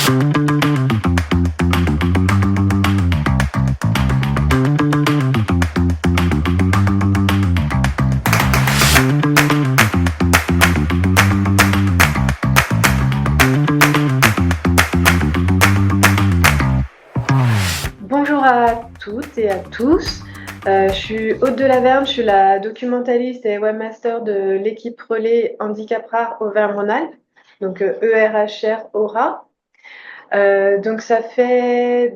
Bonjour à toutes et à tous. Je suis Aude de Laverne, je suis la documentaliste et webmaster de l'équipe relais Handicap Rare Auvergne-Rhône-Alpes, donc ERHR Aura. Donc ça fait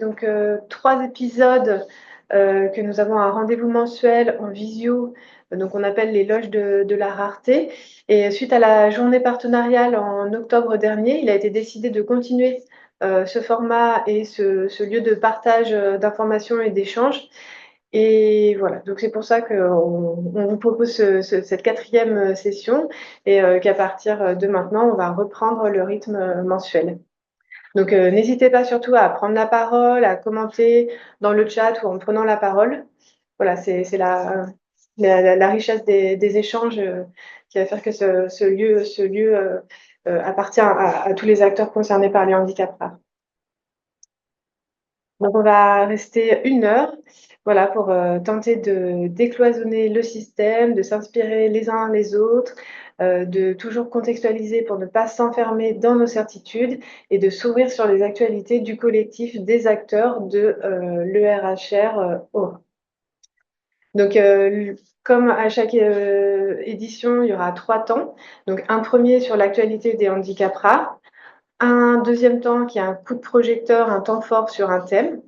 3 épisodes que nous avons un rendez-vous mensuel en visio, donc on appelle les loges de la rareté. Et suite à la journée partenariale en octobre dernier, il a été décidé de continuer ce format et ce lieu de partage d'informations et d'échanges. Et voilà, donc c'est pour ça qu'on vous propose cette 4e session et qu'à partir de maintenant, on va reprendre le rythme mensuel. Donc n'hésitez pas surtout à prendre la parole, à commenter dans le chat ou en prenant la parole. Voilà, c'est la richesse des échanges qui va faire que ce lieu appartient à tous les acteurs concernés par les handicaps rares. Donc on va rester 1 heure, voilà, pour tenter de décloisonner le système, de s'inspirer les uns les autres, de toujours contextualiser pour ne pas s'enfermer dans nos certitudes et de s'ouvrir sur les actualités du collectif des acteurs de l'ERHR Aura. Donc comme à chaque édition, il y aura 3 temps. Donc un premier sur l'actualité des handicaps rares, un deuxième temps qui est un coup de projecteur, un temps fort sur un thème.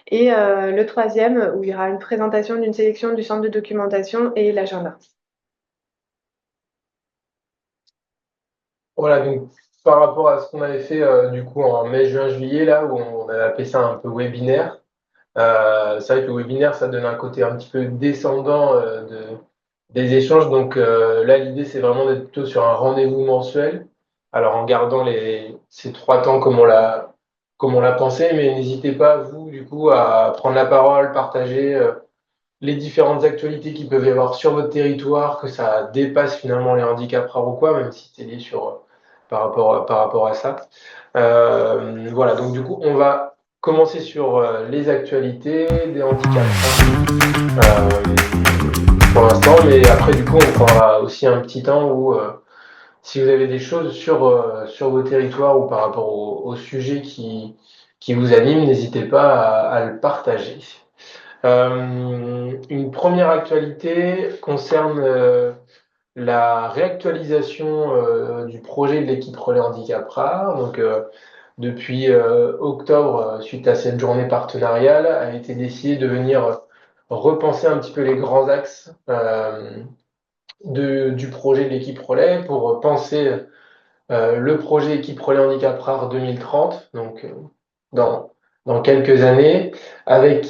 Et le 3e, où il y aura une présentation d'une sélection du centre de documentation et l'agenda. Voilà, donc par rapport à ce qu'on avait fait du coup en mai, juin, juillet, là, où on avait appelé ça un peu webinaire, c'est vrai que le webinaire, ça donne un côté un petit peu descendant des échanges. Donc là, l'idée, c'est vraiment d'être plutôt sur un rendez-vous mensuel. Alors en gardant ces 3 temps comme on l'a pensé, mais n'hésitez pas, vous, du coup, à prendre la parole, partager les différentes actualités qu'il peut y avoir sur votre territoire, que ça dépasse finalement les handicaps rares ou quoi, même si c'est lié par rapport à ça. Voilà, donc du coup, on va commencer sur les actualités des handicaps rares pour l'instant, mais après, du coup, on prendra aussi un petit temps où, si vous avez des choses sur vos territoires ou par rapport au sujet qui vous anime, n'hésitez pas à le partager. Une première actualité concerne la réactualisation du projet de l'équipe relais handicap rare. Donc, depuis octobre, suite à cette journée partenariale, a été décidé de venir repenser un petit peu les grands axes du projet de l'équipe relais pour penser le projet équipe relais handicap rare 2030, donc dans, dans quelques années, avec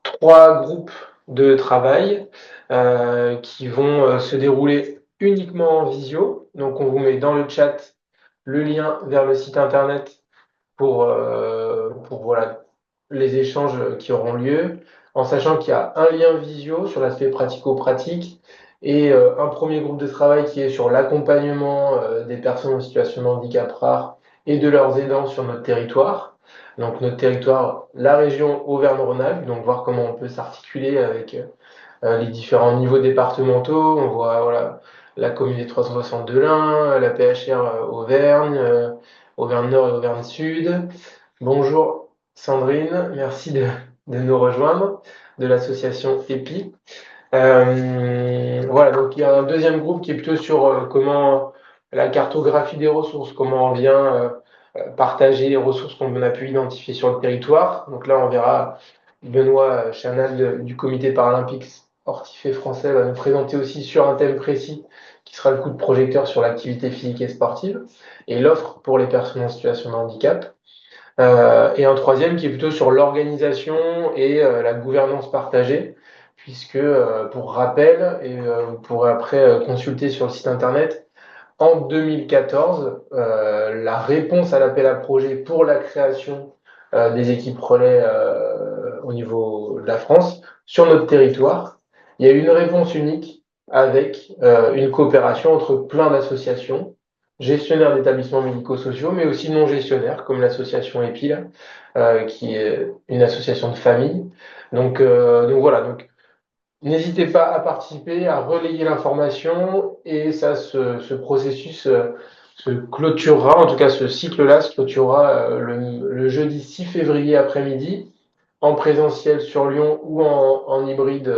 3 groupes de travail qui vont se dérouler uniquement en visio. Donc on vous met dans le chat le lien vers le site internet pour voilà, les échanges qui auront lieu, en sachant qu'il y a un lien visio sur l'aspect pratico-pratique et un premier groupe de travail qui est sur l'accompagnement des personnes en situation de handicap rare et de leurs aidants sur notre territoire. Donc notre territoire, la région Auvergne-Rhône-Alpes, donc voir comment on peut s'articuler avec les différents niveaux départementaux. On voit voilà, la commune des 360 de l'Ain, la PHR Auvergne, Auvergne-Nord et Auvergne-Sud. Bonjour Sandrine, merci de nous rejoindre de l'association EPI. Voilà, donc il y a un deuxième groupe qui est plutôt sur comment la cartographie des ressources, comment on vient partager les ressources qu'on a pu identifier sur le territoire. Donc là, on verra Benoît Chanal du comité paralympique sportif et français va nous présenter aussi sur un thème précis qui sera le coup de projecteur sur l'activité physique et sportive et l'offre pour les personnes en situation de handicap. Et un troisième qui est plutôt sur l'organisation et la gouvernance partagée, puisque pour rappel, et vous pourrez après consulter sur le site internet, en 2014, la réponse à l'appel à projet pour la création des équipes relais au niveau de la France, sur notre territoire, il y a eu une réponse unique avec une coopération entre plein d'associations, gestionnaires d'établissements médico-sociaux, mais aussi non gestionnaires, comme l'association EPI, là, qui est une association de famille. Donc voilà, donc n'hésitez pas à participer, à relayer l'information, et ça, ce processus se clôturera, en tout cas ce cycle-là se clôturera le jeudi 6 février après-midi, en présentiel sur Lyon ou en hybride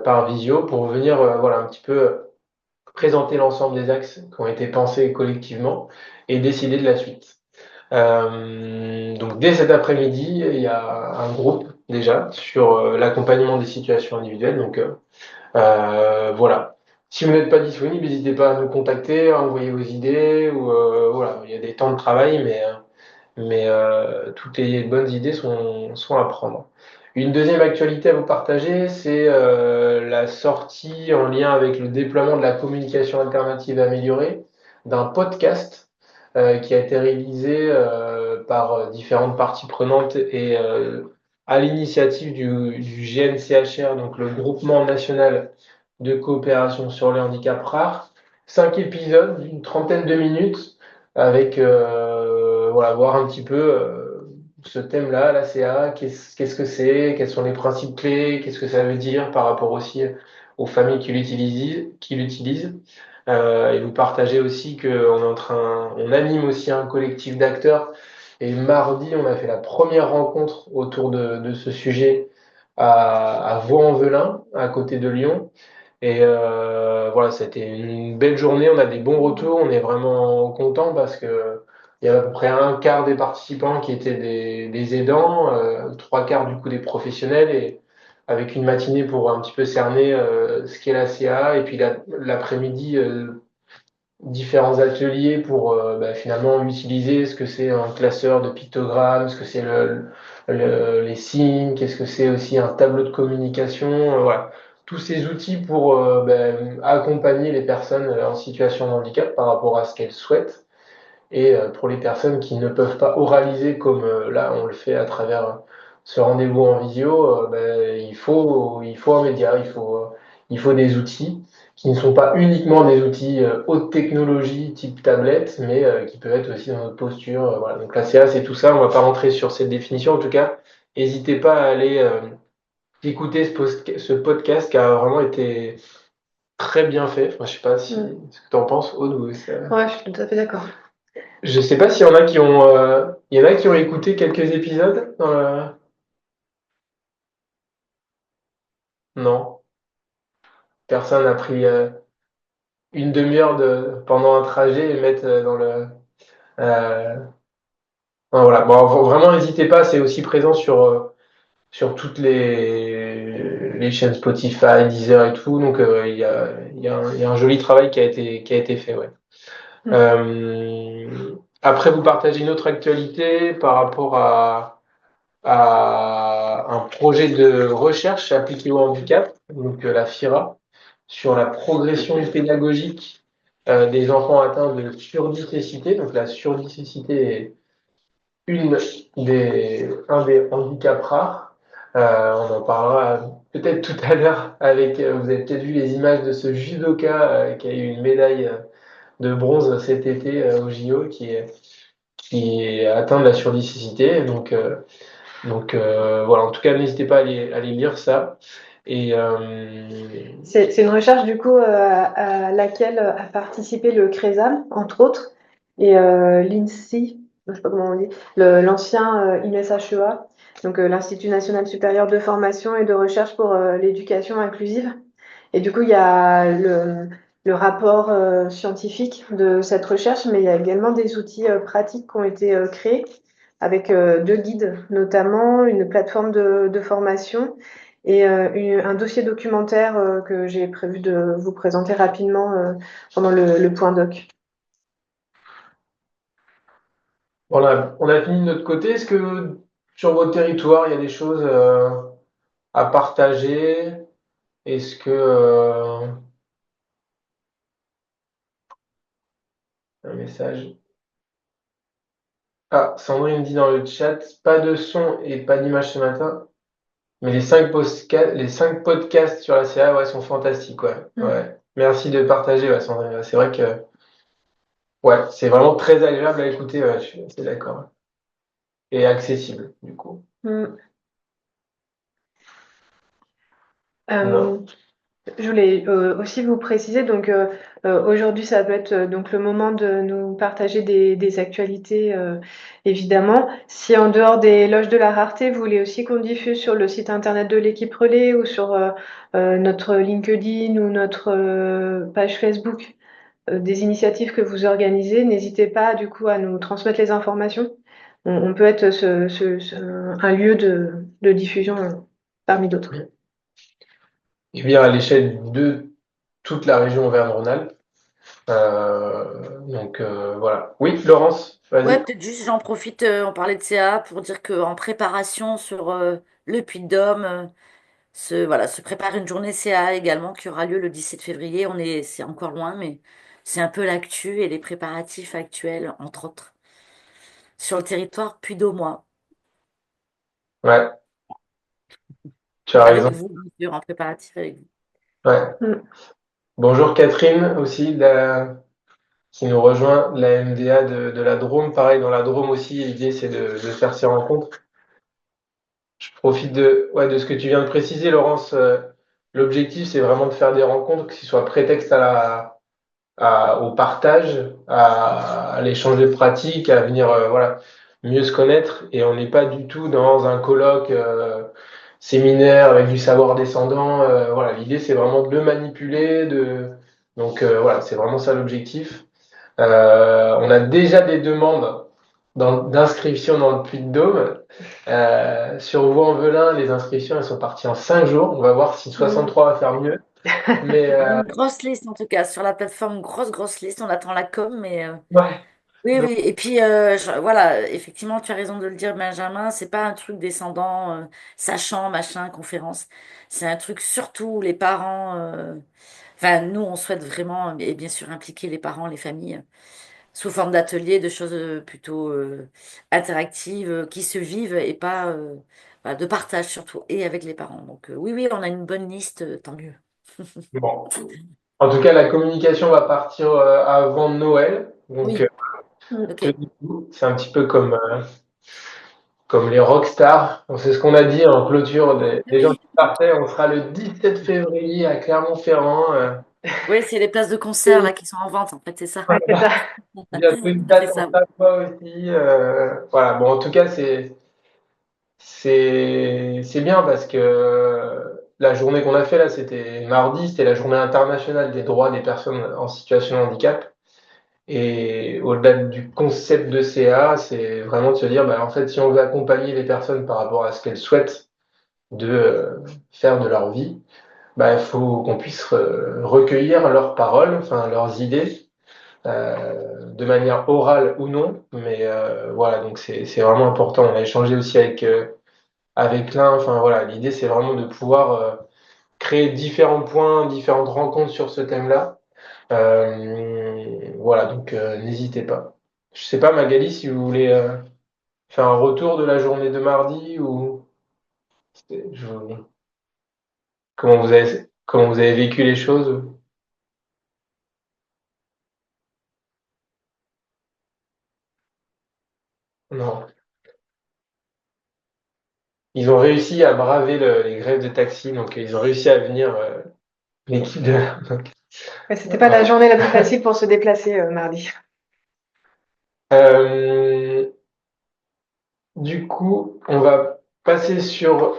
par visio, pour venir voilà, un petit peu présenter l'ensemble des axes qui ont été pensés collectivement et décider de la suite. Donc dès cet après-midi, il y a un groupe déjà sur l'accompagnement des situations individuelles. Voilà. Si vous n'êtes pas disponible, n'hésitez pas à nous contacter, à envoyer vos idées. Ou voilà, il y a des temps de travail, mais toutes les bonnes idées sont à prendre. Une deuxième actualité à vous partager, c'est la sortie en lien avec le déploiement de la communication alternative améliorée d'un podcast qui a été réalisé par différentes parties prenantes et à l'initiative du GNCHR, donc le Groupement national de coopération sur les handicaps rares. 5 épisodes d'une trentaine de minutes avec voilà, voir un petit peu ce thème-là, la CA, qu'est-ce que c'est, quels sont les principes clés, qu'est-ce que ça veut dire par rapport aussi aux familles qui l'utilisent. Et vous partagez aussi on anime aussi un collectif d'acteurs. Et mardi, on a fait la première rencontre autour de ce sujet à Vaux-en-Velin, à côté de Lyon. Et voilà, c'était une belle journée, on a des bons retours, on est vraiment content parce que il y a à peu près un quart des participants qui étaient des aidants, trois quarts du coup des professionnels, et avec une matinée pour un petit peu cerner ce qu'est la CA, et puis l'après-midi, différents ateliers pour finalement utiliser ce que c'est un classeur de pictogrammes, ce que c'est les signes, qu'est-ce que c'est aussi un tableau de communication, voilà. Tous ces outils pour accompagner les personnes en situation de handicap par rapport à ce qu'elles souhaitent, et pour les personnes qui ne peuvent pas oraliser comme là on le fait à travers ce rendez-vous en visio, il faut un média, il faut des outils qui ne sont pas uniquement des outils haute technologie type tablette, mais qui peuvent être aussi dans notre posture. Voilà. Donc la CA, c'est tout ça. On va pas rentrer sur cette définition. En tout cas, n'hésitez pas à aller écouter ce podcast qui a vraiment été très bien fait. Enfin, je sais pas ce que tu en penses, Aude. Ouais, je suis tout à fait d'accord. Je sais pas s'il y en a qui ont écouté quelques épisodes Non, personne n'a pris une demi-heure pendant un trajet et mettre dans le. euh, enfin, voilà. Bon, vraiment, n'hésitez pas. C'est aussi présent sur toutes les chaînes Spotify, Deezer et tout. Donc il y a un joli travail qui a été fait. Ouais. Après, vous partagez une autre actualité par rapport à un projet de recherche appliqué au handicap, donc la FIRA, sur la progression pédagogique des enfants atteints de surdicécité. Donc la surdicécité est un des handicaps rares. On en parlera peut-être tout à l'heure avec, vous avez peut-être vu les images de ce judoka qui a eu une médaille de bronze cet été au JO, qui est atteint de la surdicécité. Donc voilà, en tout cas, n'hésitez pas à aller lire ça. Et C'est une recherche du coup à laquelle a participé le CRESAM, entre autres, et l'INSEE, je sais pas comment on dit, l'ancien INSHEA, donc l'Institut national supérieur de formation et de recherche pour l'éducation inclusive. Et du coup, il y a le rapport scientifique de cette recherche, mais il y a également des outils pratiques qui ont été créés avec deux guides, notamment une plateforme de formation et un dossier documentaire que j'ai prévu de vous présenter rapidement pendant le point doc. voilà, on a fini de notre côté. Est-ce que sur votre territoire, il y a des choses à partager? Est-ce que un message? Ah, Sandrine dit dans le chat, pas de son et pas d'image ce matin, mais les cinq podcasts sur la CA, ouais, sont fantastiques, ouais. Ouais. Merci de partager, ouais, Sandrine. Ouais, c'est vrai que Ouais, c'est vraiment très agréable à écouter, ouais, je suis assez d'accord. Et accessible, du coup. Mmh. Non. Je voulais aussi vous préciser, donc aujourd'hui, ça peut être donc le moment de nous partager des actualités, évidemment. Si en dehors des loges de la rareté, vous voulez aussi qu'on diffuse sur le site internet de l'équipe Relais ou sur notre LinkedIn ou notre page Facebook des initiatives que vous organisez, n'hésitez pas du coup à nous transmettre les informations. On peut être un lieu de diffusion parmi d'autres. Eh bien, à l'échelle de toute la région Auvergne-Rhône-Alpes. Voilà. Oui, Laurence, Ouais, vas-y. peut-être juste, j'en profite, on parlait de CA pour dire qu'en préparation sur le Puy-de-Dôme, se prépare une journée CA également qui aura lieu le 17 février. C'est encore loin, mais c'est un peu l'actu et les préparatifs actuels, entre autres, sur le territoire puy-de-dômois. Ouais, tu as Et raison. avec vous, bien sûr, en préparatif avec vous. Ouais. Mm. Bonjour Catherine aussi, qui nous rejoint, de la MDA de la Drôme. Pareil, dans la Drôme aussi, l'idée c'est de faire ces rencontres. Je profite de ce que tu viens de préciser, Laurence. L'objectif, c'est vraiment de faire des rencontres qui soient prétexte au partage, à l'échange de pratiques, à venir voilà, mieux se connaître. Et on n'est pas du tout dans un colloque séminaire avec du savoir descendant. Voilà, l'idée, c'est vraiment de le manipuler. Voilà, c'est vraiment ça l'objectif. On a déjà des demandes d'inscription dans le Puy-de-Dôme. Sur Vaux-en-Velin, les inscriptions, elles sont parties en 5 jours. On va voir si Mm. 63 va faire mieux. Mais On a une grosse liste, en tout cas, sur la plateforme, grosse liste. On attend la com, mais ouais. oui, Donc, oui. Et puis, voilà, effectivement, tu as raison de le dire, Benjamin, c'est pas un truc descendant, sachant, machin, conférence. C'est un truc surtout où les parents, enfin, nous, on souhaite vraiment, et bien sûr, impliquer les parents, les familles, sous forme d'ateliers, de choses plutôt interactives, qui se vivent et pas voilà, de partage surtout, et avec les parents. Donc, oui, oui, on a une bonne liste, tant mieux. bon. En tout cas, la communication va partir avant Noël. Donc, Oui, Mm. ok. tenez-vous. C'est un petit peu comme les rockstars. On sait ce qu'on a dit en clôture des gens Oui, qui partaient. On sera le 17 février à Clermont-Ferrand. oui, c'est les places de concert là qui sont en vente, en fait, c'est ça. Ouais, c'est ça. Bientôt une Ça fait date en ça. Savoie aussi. Voilà. Bon, en tout cas, c'est bien parce que la journée qu'on a fait là, c'était mardi, c'était la journée internationale des droits des personnes en situation de handicap. Et au-delà du concept de CA, c'est vraiment de se dire, bah, en fait, si on veut accompagner les personnes par rapport à ce qu'elles souhaitent de faire de leur vie, bah, il faut qu'on puisse recueillir leurs paroles, enfin leurs idées, de manière orale ou non. Mais voilà, donc c'est vraiment important. On a échangé aussi avec l'un. Enfin voilà, l'idée c'est vraiment de pouvoir créer différents points, différentes rencontres sur ce thème-là. Voilà, donc n'hésitez pas. Je sais pas, Magali, si vous voulez faire un retour de la journée de mardi ou je- comment vous avez vécu les choses. Non. Ils ont réussi à braver les grèves de taxi, donc ils ont réussi à venir, l'équipe de. donc, Ouais, c'était pas la voilà. journée la plus facile pour se déplacer mardi. Euh, du coup, on va passer sur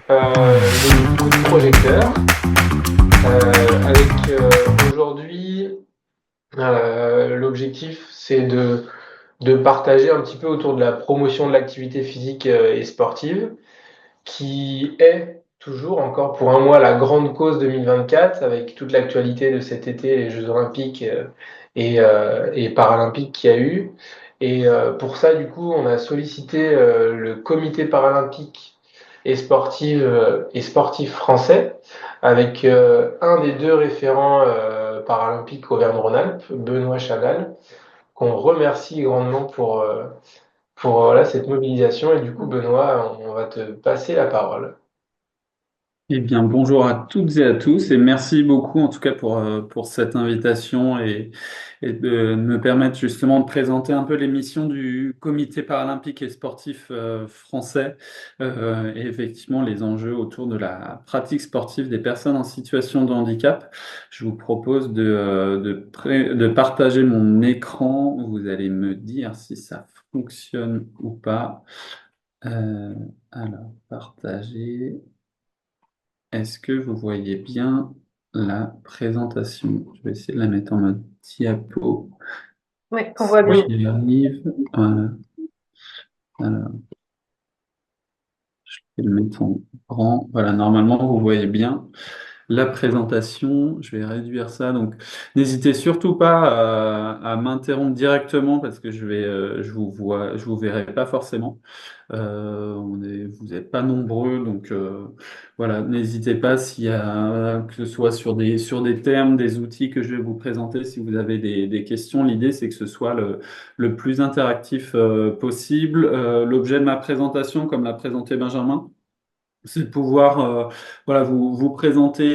le coup de projecteur avec aujourd'hui l'objectif c'est de partager un petit peu autour de la promotion de l'activité physique et sportive qui est toujours encore pour un mois la grande cause 2024 avec toute l'actualité de cet été, les Jeux olympiques et paralympiques qu'il y a eu. Et pour ça, du coup, on a sollicité le comité paralympique et sportif français avec un des deux référents paralympiques Auvergne-Rhône-Alpes, Benoît Chagall, qu'on remercie grandement pour voilà, cette mobilisation. Et du coup, Benoît, on va te passer la parole. Eh bien, bonjour à toutes et à tous et merci beaucoup en tout cas pour cette invitation et de me permettre justement de présenter un peu les missions du Comité paralympique et sportif français et effectivement les enjeux autour de la pratique sportive des personnes en situation de handicap. Je vous propose de partager mon écran. Vous allez me dire si ça fonctionne ou pas. Euh, alors, partager. Est-ce que vous voyez bien la présentation? Je vais essayer de la mettre en mode diapo. Oui, on Si voit bien. j'y arrive. Voilà. Alors, je vais le mettre en grand. Voilà, normalement, vous voyez bien la présentation. Je vais réduire ça. Donc, n'hésitez surtout pas à m'interrompre directement parce que je vous verrai pas forcément. Vous n'êtes pas nombreux, donc voilà, n'hésitez pas s'il y a, que ce soit sur des termes, des outils que je vais vous présenter, si vous avez des questions, l'idée c'est que ce soit le plus interactif possible. L'objet de ma présentation, comme l'a présenté Benjamin, c'est de pouvoir voilà, vous présenter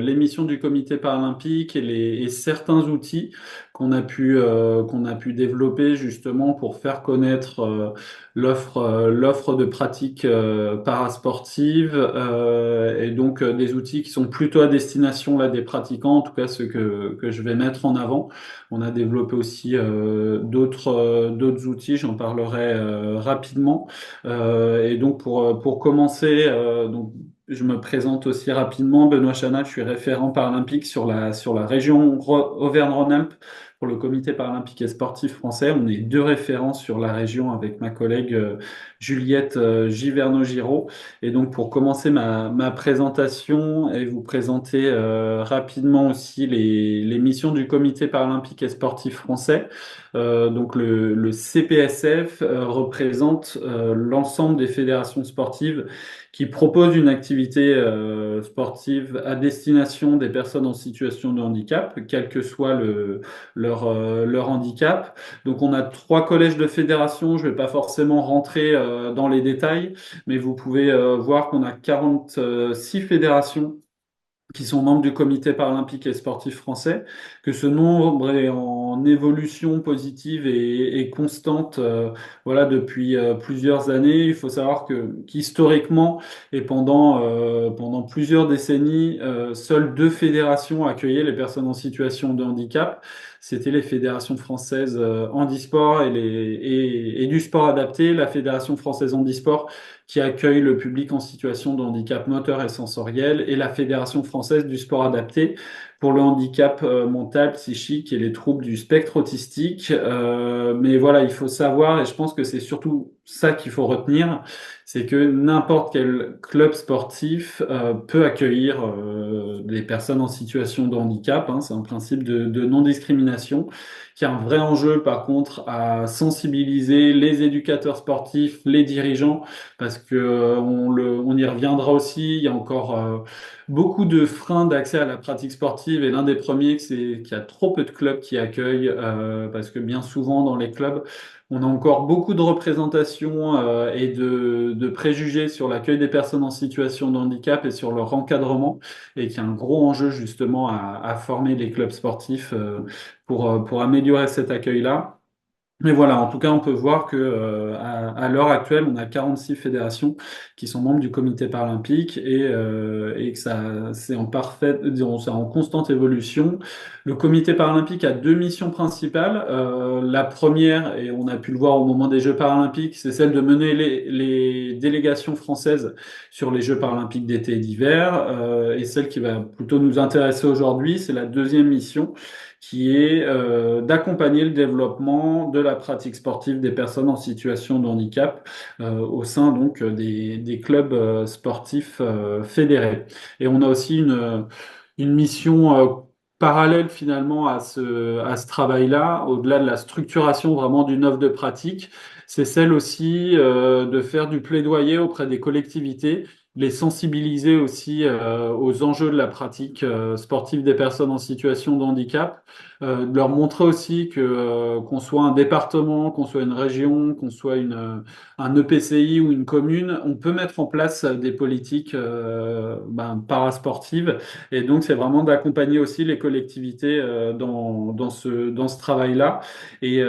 les missions du comité paralympique et certains outils qu'on a pu développer justement pour faire connaître l'offre de pratique parasportive et donc des outils qui sont plutôt à destination là, des pratiquants, en tout cas ceux que je vais mettre en avant. On a développé aussi d'autres outils, j'en parlerai rapidement. Et donc pour commencer, donc je me présente aussi rapidement. Benoît Chana, je suis référent paralympique sur la région Auvergne-Rhône-Alpes pour le Comité paralympique et sportif français. On est deux référents sur la région avec ma collègue Juliette Giverno-Giraud. Et donc pour commencer ma présentation et vous présenter rapidement aussi les missions du Comité paralympique et sportif français. Donc le CPSF représente l'ensemble des fédérations sportives qui proposent une activité sportive à destination des personnes en situation de handicap, quel que soit leur handicap. Donc on a trois collèges de fédérations, je ne vais pas forcément rentrer dans les détails, mais vous pouvez voir qu'on a 46 fédérations qui sont membres du comité paralympique et sportif français, que ce nombre est en évolution positive et constante voilà, depuis plusieurs années. Il faut savoir que qu'historiquement et pendant plusieurs décennies, seules deux fédérations accueillaient les personnes en situation de handicap. C'était les fédérations françaises handisport et du sport adapté, la Fédération française handisport qui accueille le public en situation de handicap moteur et sensoriel, et la Fédération française du sport adapté pour le handicap mental, psychique et les troubles du spectre autistique. Mais voilà, il faut savoir, et je pense que c'est surtout ça qu'il faut retenir, c'est que n'importe quel club sportif peut accueillir des personnes en situation de handicap. Hein, c'est un principe de non-discrimination qui a un vrai enjeu, par contre, à sensibiliser les éducateurs sportifs, les dirigeants parce que on y reviendra aussi. Il y a encore beaucoup de freins d'accès à la pratique sportive et l'un des premiers, c'est qu'il y a trop peu de clubs qui accueillent parce que bien souvent dans les clubs, on a encore beaucoup de représentations et de préjugés sur l'accueil des personnes en situation de handicap et sur leur encadrement et qu'il y a un gros enjeu justement à former les clubs sportifs pour améliorer cet accueil-là. Mais voilà, en tout cas, on peut voir que à l'heure actuelle, on a 46 fédérations qui sont membres du comité paralympique et que ça, c'est en parfaite, disons, c'est en constante évolution. Le comité paralympique a deux missions principales. La première, et on a pu le voir au moment des Jeux paralympiques, c'est celle de mener les délégations françaises sur les Jeux paralympiques d'été et d'hiver. Et celle qui va plutôt nous intéresser aujourd'hui, c'est la deuxième mission qui est d'accompagner le développement de la pratique sportive des personnes en situation de handicap au sein donc des clubs sportifs fédérés. Et on a aussi une mission parallèle finalement à ce travail-là, au-delà de la structuration vraiment d'une offre de pratique, c'est celle aussi de faire du plaidoyer auprès des collectivités les sensibiliser aussi aux enjeux de la pratique sportive des personnes en situation de handicap, de leur montrer aussi que qu'on soit un département, qu'on soit une région, qu'on soit un EPCI ou une commune, on peut mettre en place des politiques parasportives. Et donc, c'est vraiment d'accompagner aussi les collectivités dans ce travail-là. Et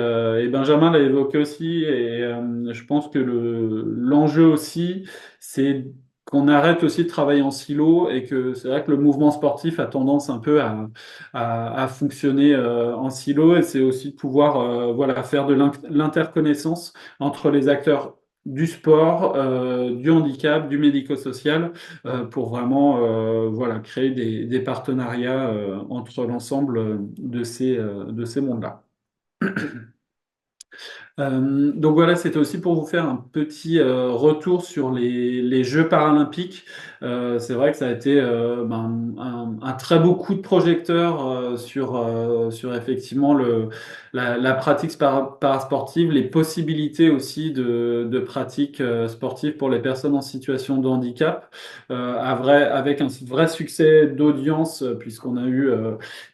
Benjamin l'a évoqué aussi, et je pense que l'enjeu aussi, c'est qu'on arrête aussi de travailler en silo et que c'est vrai que le mouvement sportif a tendance un peu à fonctionner en silo et c'est aussi de pouvoir voilà, faire de l'interconnaissance entre les acteurs du sport, du handicap, du médico-social, pour vraiment voilà, créer des partenariats entre l'ensemble de ces mondes-là. Donc voilà, c'était aussi pour vous faire un petit retour sur les Jeux paralympiques. C'est vrai que ça a été un très beau coup de projecteur sur effectivement la pratique parasportive, les possibilités aussi de pratique sportive pour les personnes en situation de handicap, avec un vrai succès d'audience, puisqu'on a eu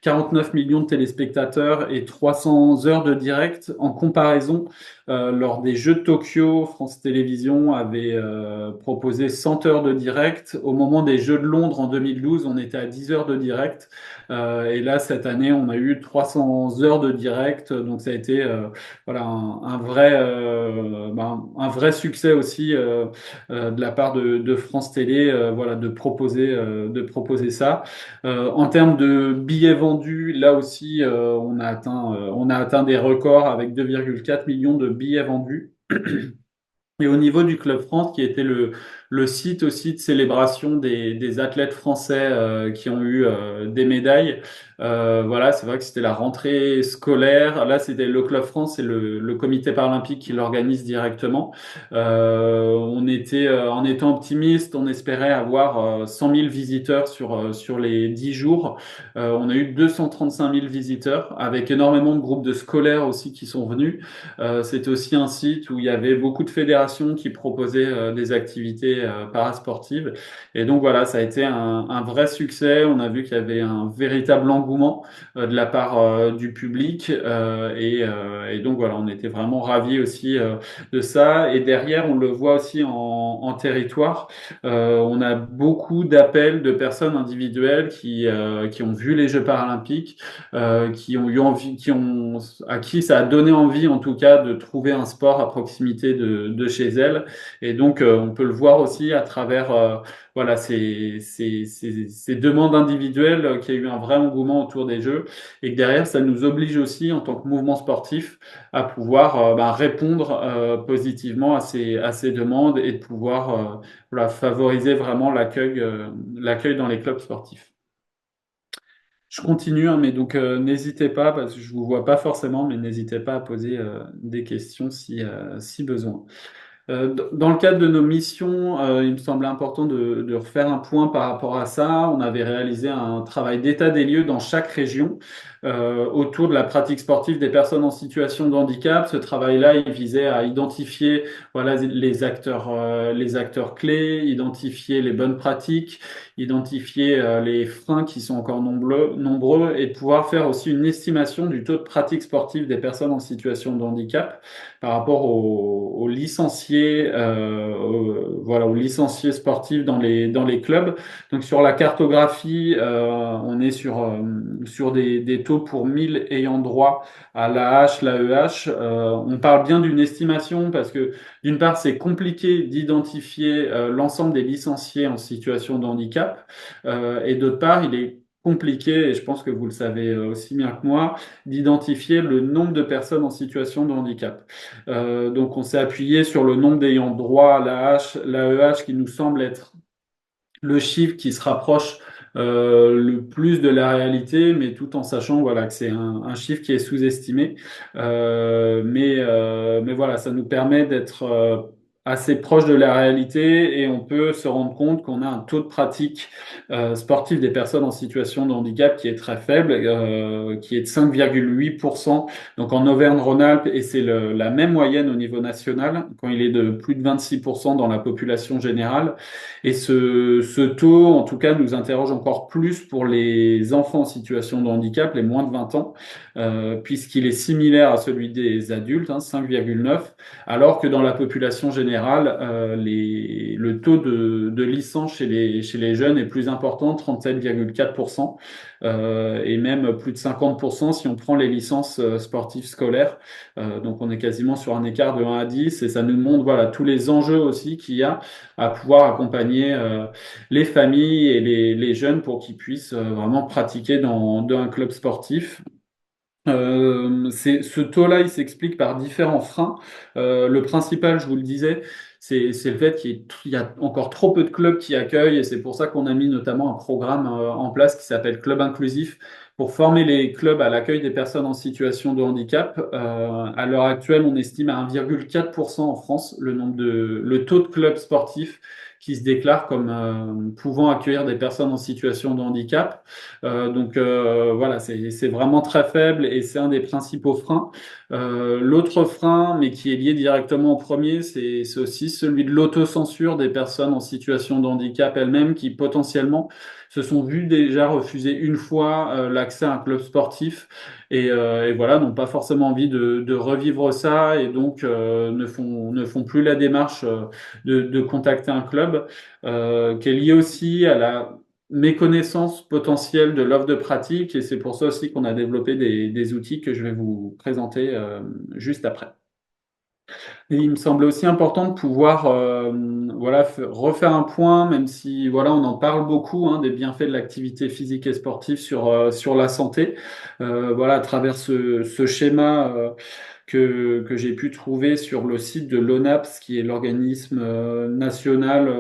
49 millions de téléspectateurs et 300 heures de direct en comparaison. Lors des Jeux de Tokyo, France Télévisions avait proposé 100 heures de direct. Au moment des Jeux de Londres en 2012, on était à 10 heures de direct. Et là, cette année, on a eu 300 heures de direct. Donc, ça a été voilà, un vrai succès aussi de la part de France Télé voilà, de proposer ça. En termes de billets vendus, là aussi, on a atteint des records avec 2,4 millions de billets vendus. Et au niveau du Club France, qui était le site aussi de célébration des athlètes français qui ont eu des médailles, voilà, c'est vrai que c'était la rentrée scolaire. Là, c'était le Club France et le comité paralympique qui l'organise directement. En étant optimiste, on espérait avoir 100 000 visiteurs sur les 10 jours. On a eu 235 000 visiteurs, avec énormément de groupes de scolaires aussi qui sont venus. C'était aussi un site où il y avait beaucoup de fédérations qui proposaient des activités parasportives. Et donc voilà, ça a été un vrai succès. On a vu qu'il y avait un véritable engouement de la part du public. Et donc voilà, on était vraiment ravis aussi de ça. Et derrière, on le voit aussi en territoire. On a beaucoup d'appels de personnes individuelles qui ont vu les Jeux paralympiques, qui ont eu envie, à qui ça a donné envie, en tout cas, de trouver un sport à proximité de chez elles. Et donc, on peut le voir aussi à travers voilà, ces demandes individuelles, qu'il y a eu un vrai engouement autour des Jeux et que derrière, ça nous oblige aussi, en tant que mouvement sportif, à pouvoir répondre positivement à ces demandes et de pouvoir voilà, favoriser vraiment l'accueil dans les clubs sportifs. Je continue, hein, mais donc n'hésitez pas, parce que je vous vois pas forcément, mais n'hésitez pas à poser des questions si besoin. Dans le cadre de nos missions, il me semblait important de refaire un point par rapport à ça. On avait réalisé un travail d'état des lieux dans chaque région autour de la pratique sportive des personnes en situation de handicap. Ce travail-là, il visait à identifier voilà, les acteurs clés, identifier les bonnes pratiques, identifier les freins qui sont encore nombreux et pouvoir faire aussi une estimation du taux de pratique sportive des personnes en situation de handicap par rapport aux licenciés, voilà, aux licenciés sportifs dans les clubs. Donc sur la cartographie, on est sur des taux pour 1000 ayant droit à l'AH, l'AEH. On parle bien d'une estimation parce que d'une part, c'est compliqué d'identifier l'ensemble des licenciés en situation de handicap, et d'autre part, il est compliqué, et je pense que vous le savez aussi bien que moi, d'identifier le nombre de personnes en situation de handicap. Donc on s'est appuyé sur le nombre d'ayant droit à l'AEH qui nous semble être le chiffre qui se rapproche le plus de la réalité, mais tout en sachant voilà, que c'est un chiffre qui est sous-estimé. Mais voilà, ça nous permet d'être assez proche de la réalité et on peut se rendre compte qu'on a un taux de pratique sportive des personnes en situation de handicap qui est très faible, qui est de 5,8%. Donc en Auvergne-Rhône-Alpes, et c'est la même moyenne au niveau national, quand il est de plus de 26% dans la population générale. Et ce taux, en tout cas, nous interroge encore plus pour les enfants en situation de handicap, les moins de 20 ans, puisqu'il est similaire à celui des adultes, 5,9, alors que dans la population générale, le taux de licence chez les jeunes est plus important, 37,4%, et même plus de 50% si on prend les licences sportives scolaires. Donc on est quasiment sur un écart de 1 à 10, et ça nous montre voilà, tous les enjeux aussi qu'il y a à pouvoir accompagner les familles et les jeunes pour qu'ils puissent vraiment pratiquer dans un club sportif. Ce taux-là, il s'explique par différents freins. Le principal, je vous le disais, c'est le fait qu'il y a encore trop peu de clubs qui accueillent, et c'est pour ça qu'on a mis notamment un programme en place qui s'appelle Club Inclusif pour former les clubs à l'accueil des personnes en situation de handicap. À l'heure actuelle, on estime à 1,4% en France le taux de clubs sportifs qui se déclarent comme pouvant accueillir des personnes en situation de handicap. Voilà, c'est vraiment très faible et c'est un des principaux freins. L'autre frein, mais qui est lié directement au premier, c'est aussi celui de l'autocensure des personnes en situation de handicap elles-mêmes qui potentiellement se sont vues déjà refuser une fois l'accès à un club sportif et voilà, n'ont pas forcément envie de revivre ça et donc ne font plus la démarche de contacter un club, qui est lié aussi à la méconnaissance potentielle de l'offre de pratique, et c'est pour ça aussi qu'on a développé des outils que je vais vous présenter juste après. Et il me semble aussi important de pouvoir voilà, refaire un point, même si voilà, on en parle beaucoup, des bienfaits de l'activité physique et sportive sur la santé. Voilà, à travers ce schéma que j'ai pu trouver sur le site de l'ONAPS, qui est l'organisme national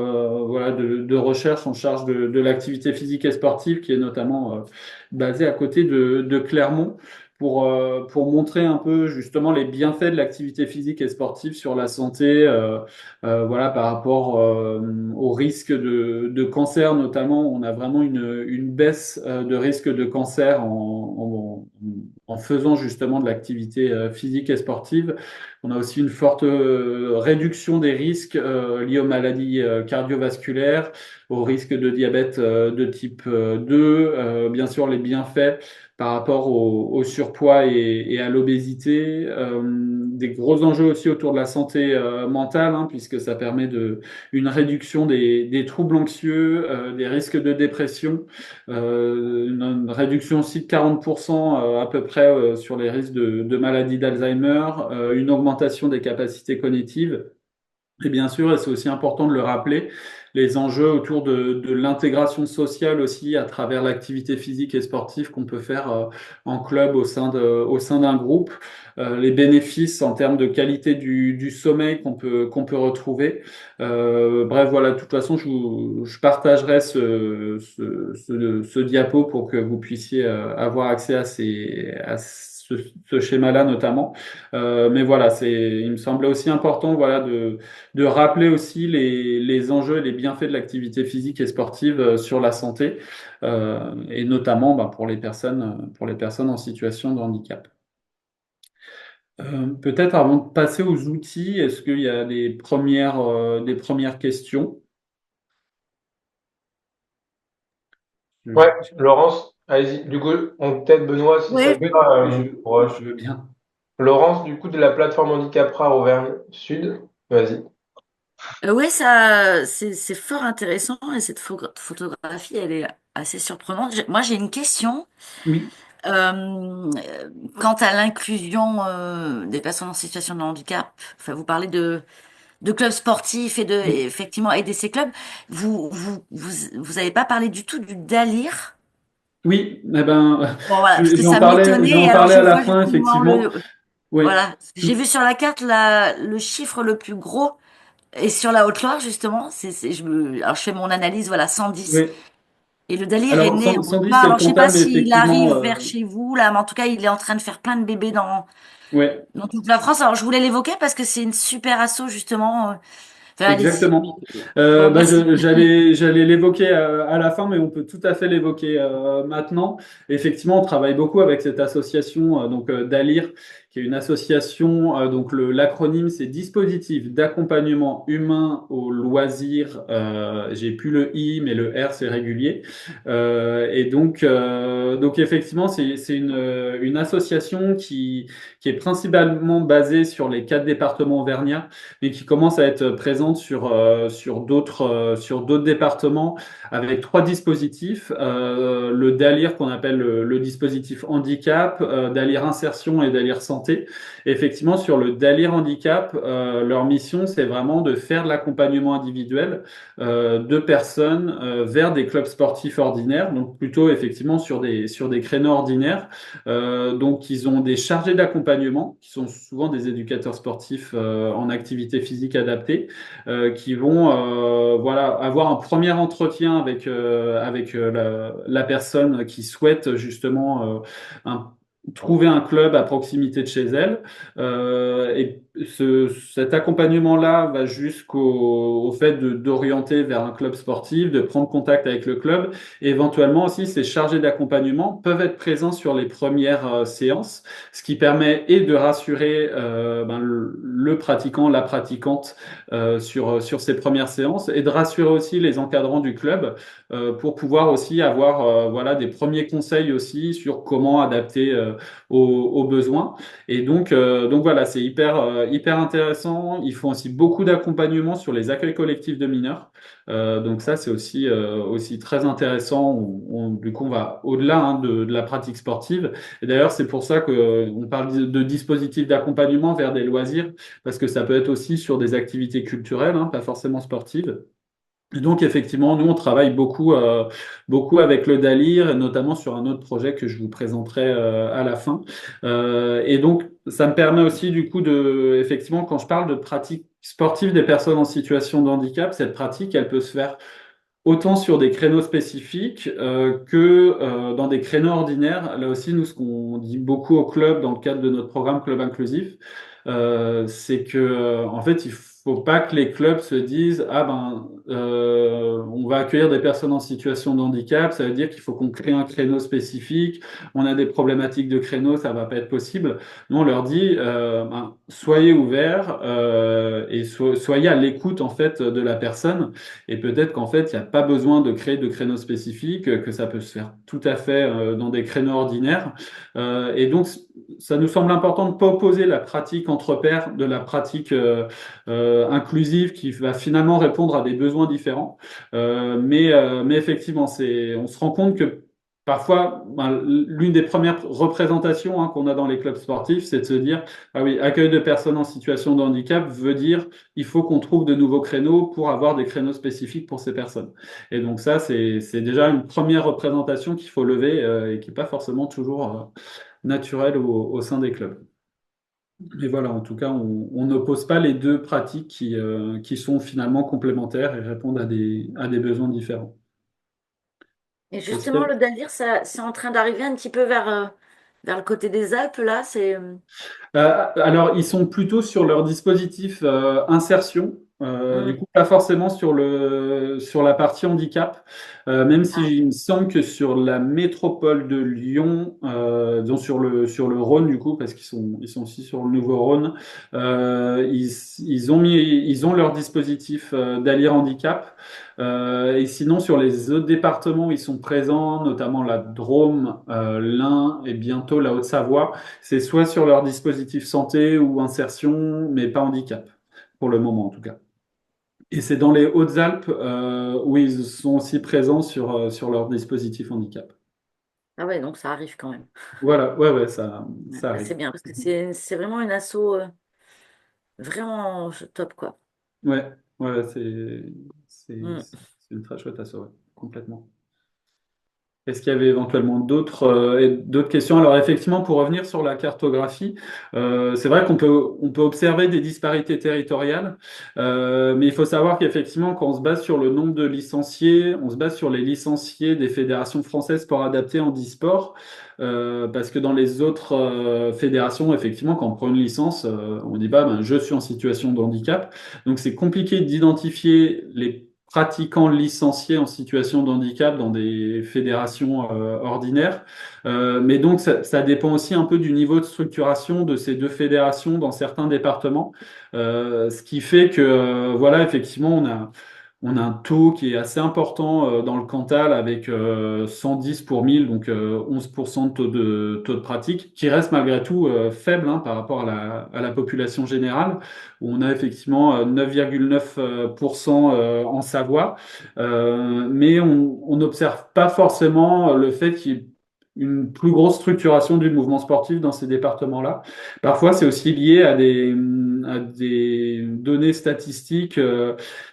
voilà, de recherche en charge de l'activité physique et sportive, qui est notamment basé à côté de Clermont, pour montrer un peu justement les bienfaits de l'activité physique et sportive sur la santé, voilà, par rapport au risque de cancer notamment. On a vraiment une baisse de risque de cancer en faisant justement de l'activité physique et sportive. On a aussi une forte réduction des risques liés aux maladies cardiovasculaires, au risque de diabète de type 2, bien sûr les bienfaits par rapport au surpoids et à l'obésité, des gros enjeux aussi autour de la santé mentale, puisque ça permet une réduction des troubles anxieux, des risques de dépression, une réduction aussi de 40% à peu près sur les risques de maladie d'Alzheimer, une augmentation des capacités cognitives. Et bien sûr, et c'est aussi important de le rappeler, les enjeux autour de l'intégration sociale aussi à travers l'activité physique et sportive qu'on peut faire en club au sein d'un groupe, les bénéfices en termes de qualité du sommeil qu'on peut retrouver. Bref, voilà, de toute façon, je partagerai ce diapo pour que vous puissiez avoir accès à ce schéma-là notamment. Mais voilà, il me semblait aussi important voilà, de rappeler aussi les enjeux et les bienfaits de l'activité physique et sportive sur la santé, et notamment pour les personnes en situation de handicap. Peut-être avant de passer aux outils, est-ce qu'il y a des premières questions? Ouais, Laurence, allez-y. Du coup, peut-être Benoît, si ça Oui, te va, Je veux bien. Laurence, du coup, de la plateforme Handicap Rare Auvergne Sud, vas-y. ouais, ça, c'est fort intéressant et cette photographie, elle est assez surprenante. Moi, j'ai une question. Oui. Euh, Quant à l'inclusion des personnes en situation de handicap, enfin, vous parlez de clubs sportifs et Oui. effectivement, aider ces clubs. Vous avez pas parlé du tout du DALIR. Oui, eh ben, Bon, voilà, parce que ça je vais m'étonnait. en Alors, parler je à la vois fin, justement effectivement. Oui. voilà, j'ai vu sur la carte le chiffre le plus gros et sur la Haute-Loire, justement, alors je fais mon analyse, voilà, 110. Oui. Et le délire est Alors, né en 110, bas. c'est le Alors, je sais pas comptable, s'il effectivement. arrive vers chez vous, là, mais en tout cas, il est en train de faire plein de bébés Ouais. dans toute la France. Alors, je voulais l'évoquer parce que c'est une super asso, justement, Enfin, allez-y. Exactement. Bon, merci. J'allais l'évoquer à la fin, mais on peut tout à fait l'évoquer maintenant. Effectivement, on travaille beaucoup avec cette association DALIR, qui est une association. Donc l'acronyme, c'est Dispositif d'accompagnement humain au loisir. J'ai plus le I, mais le R, c'est régulier. Donc effectivement, c'est une association qui est principalement basée sur les 4 départements auvergnats mais qui commence à être présente sur d'autres départements avec 3 dispositifs. Le DALIR qu'on appelle le dispositif handicap, DALIR insertion et DALIR santé. Et effectivement, sur le DALIR handicap, leur mission, c'est vraiment de faire de l'accompagnement individuel de personnes vers des clubs sportifs ordinaires, donc plutôt effectivement sur des créneaux ordinaires. Donc, ils ont des chargés d'accompagnement, qui sont souvent des éducateurs sportifs en activité physique adaptée, qui vont voilà, avoir un premier entretien avec la personne qui souhaite justement trouver un club à proximité de chez elle. Et cet accompagnement-là va jusqu'au fait d'orienter vers un club sportif, de prendre contact avec le club. Et éventuellement aussi, ces chargés d'accompagnement peuvent être présents sur les premières séances, ce qui permet et de rassurer le pratiquant, la pratiquante sur ces premières séances, et de rassurer aussi les encadrants du club pour pouvoir aussi avoir voilà, des premiers conseils aussi sur comment adapter aux besoins. Et donc voilà, c'est hyper intéressant. Ils font aussi beaucoup d'accompagnement sur les accueils collectifs de mineurs. Donc ça, c'est aussi très intéressant. Du coup, on va au-delà de la pratique sportive. Et d'ailleurs, c'est pour ça qu'on parle de dispositifs d'accompagnement vers des loisirs, parce que ça peut être aussi sur des activités culturelles, hein, pas forcément sportives. Et donc, effectivement, nous, on travaille beaucoup avec le DALIR, et notamment sur un autre projet que je vous présenterai à la fin. Et donc, ça me permet aussi, du coup, effectivement, quand je parle de pratique sportive des personnes en situation de handicap, cette pratique, elle peut se faire autant sur des créneaux spécifiques que dans des créneaux ordinaires. Là aussi, nous, ce qu'on dit beaucoup au club dans le cadre de notre programme Club Inclusif, c'est que en fait, il faut pas que les clubs se disent ah ben on va accueillir des personnes en situation de handicap, ça veut dire qu'il faut qu'on crée un créneau spécifique. On a des problématiques de créneau, ça va pas être possible. Nous, on leur dit ben, soyez ouverts et soyez à l'écoute en fait de la personne. Et peut-être qu'en fait, il n'y a pas besoin de créer de créneaux spécifiques, que ça peut se faire tout à fait dans des créneaux ordinaires. Et donc, ça nous semble important de ne pas opposer la pratique entre pairs de la pratique inclusive qui va finalement répondre à des besoins différents. Mais effectivement, on se rend compte que parfois, ben, l'une des premières représentations qu'on a dans les clubs sportifs, c'est de se dire, ah oui, accueil de personnes en situation de handicap veut dire il faut qu'on trouve de nouveaux créneaux pour avoir des créneaux spécifiques pour ces personnes. Et donc ça, c'est déjà une première représentation qu'il faut lever et qui n'est pas forcément toujours naturelle au sein des clubs. Mais voilà, en tout cas, on n'oppose pas les deux pratiques qui sont finalement complémentaires et répondent à des besoins différents. Et Est-ce justement, que- le Daldir, ça, c'est en train d'arriver un petit peu vers le côté des Alpes, là. Alors, ils sont plutôt sur leur dispositif insertion. Du Hmm. coup, pas forcément sur la partie handicap, même Ah, si il me semble que sur la métropole de Lyon, donc sur le Rhône, du coup, parce qu'ils sont aussi sur le Nouveau-Rhône, ils ont leur dispositif d'allier handicap. Et sinon, sur les autres départements, ils sont présents, notamment la Drôme, l'Ain et bientôt la Haute-Savoie. C'est soit sur leur dispositif santé ou insertion, mais pas handicap, pour le moment en tout cas. Et c'est dans les Hautes-Alpes où ils sont aussi présents sur leur dispositif handicap. ah ouais, donc ça arrive quand même. Voilà, ouais, ouais, ça Bah, arrive. c'est bien, parce que c'est vraiment une asso vraiment top, quoi. Ouais, ouais, c'est Hmm. c'est une très chouette assaut, ouais, complètement. Est-ce qu'il y avait éventuellement d'autres questions? Alors effectivement, pour revenir sur la cartographie, c'est vrai qu'on peut observer des disparités territoriales, mais il faut savoir qu'effectivement, quand on se base sur le nombre de licenciés, on se base sur les licenciés des fédérations françaises sport adapté en e-sport, parce que dans les autres fédérations, effectivement, quand on prend une licence, on dit pas, ben, je suis en situation de handicap. Donc c'est compliqué d'identifier les pratiquants licenciés en situation de handicap dans des fédérations ordinaires. Mais donc, ça dépend aussi un peu du niveau de structuration de ces deux fédérations dans certains départements. Ce qui fait que, voilà, effectivement, on a un taux qui est assez important dans le Cantal avec 110 pour 1000, donc 11% de taux de pratique, qui reste malgré tout faible hein, par rapport à la population générale, où on a effectivement 9,9% en Savoie. Mais on n'observe pas forcément le fait qu'il y ait une plus grosse structuration du mouvement sportif dans ces départements-là. Parfois, c'est aussi lié à des données statistiques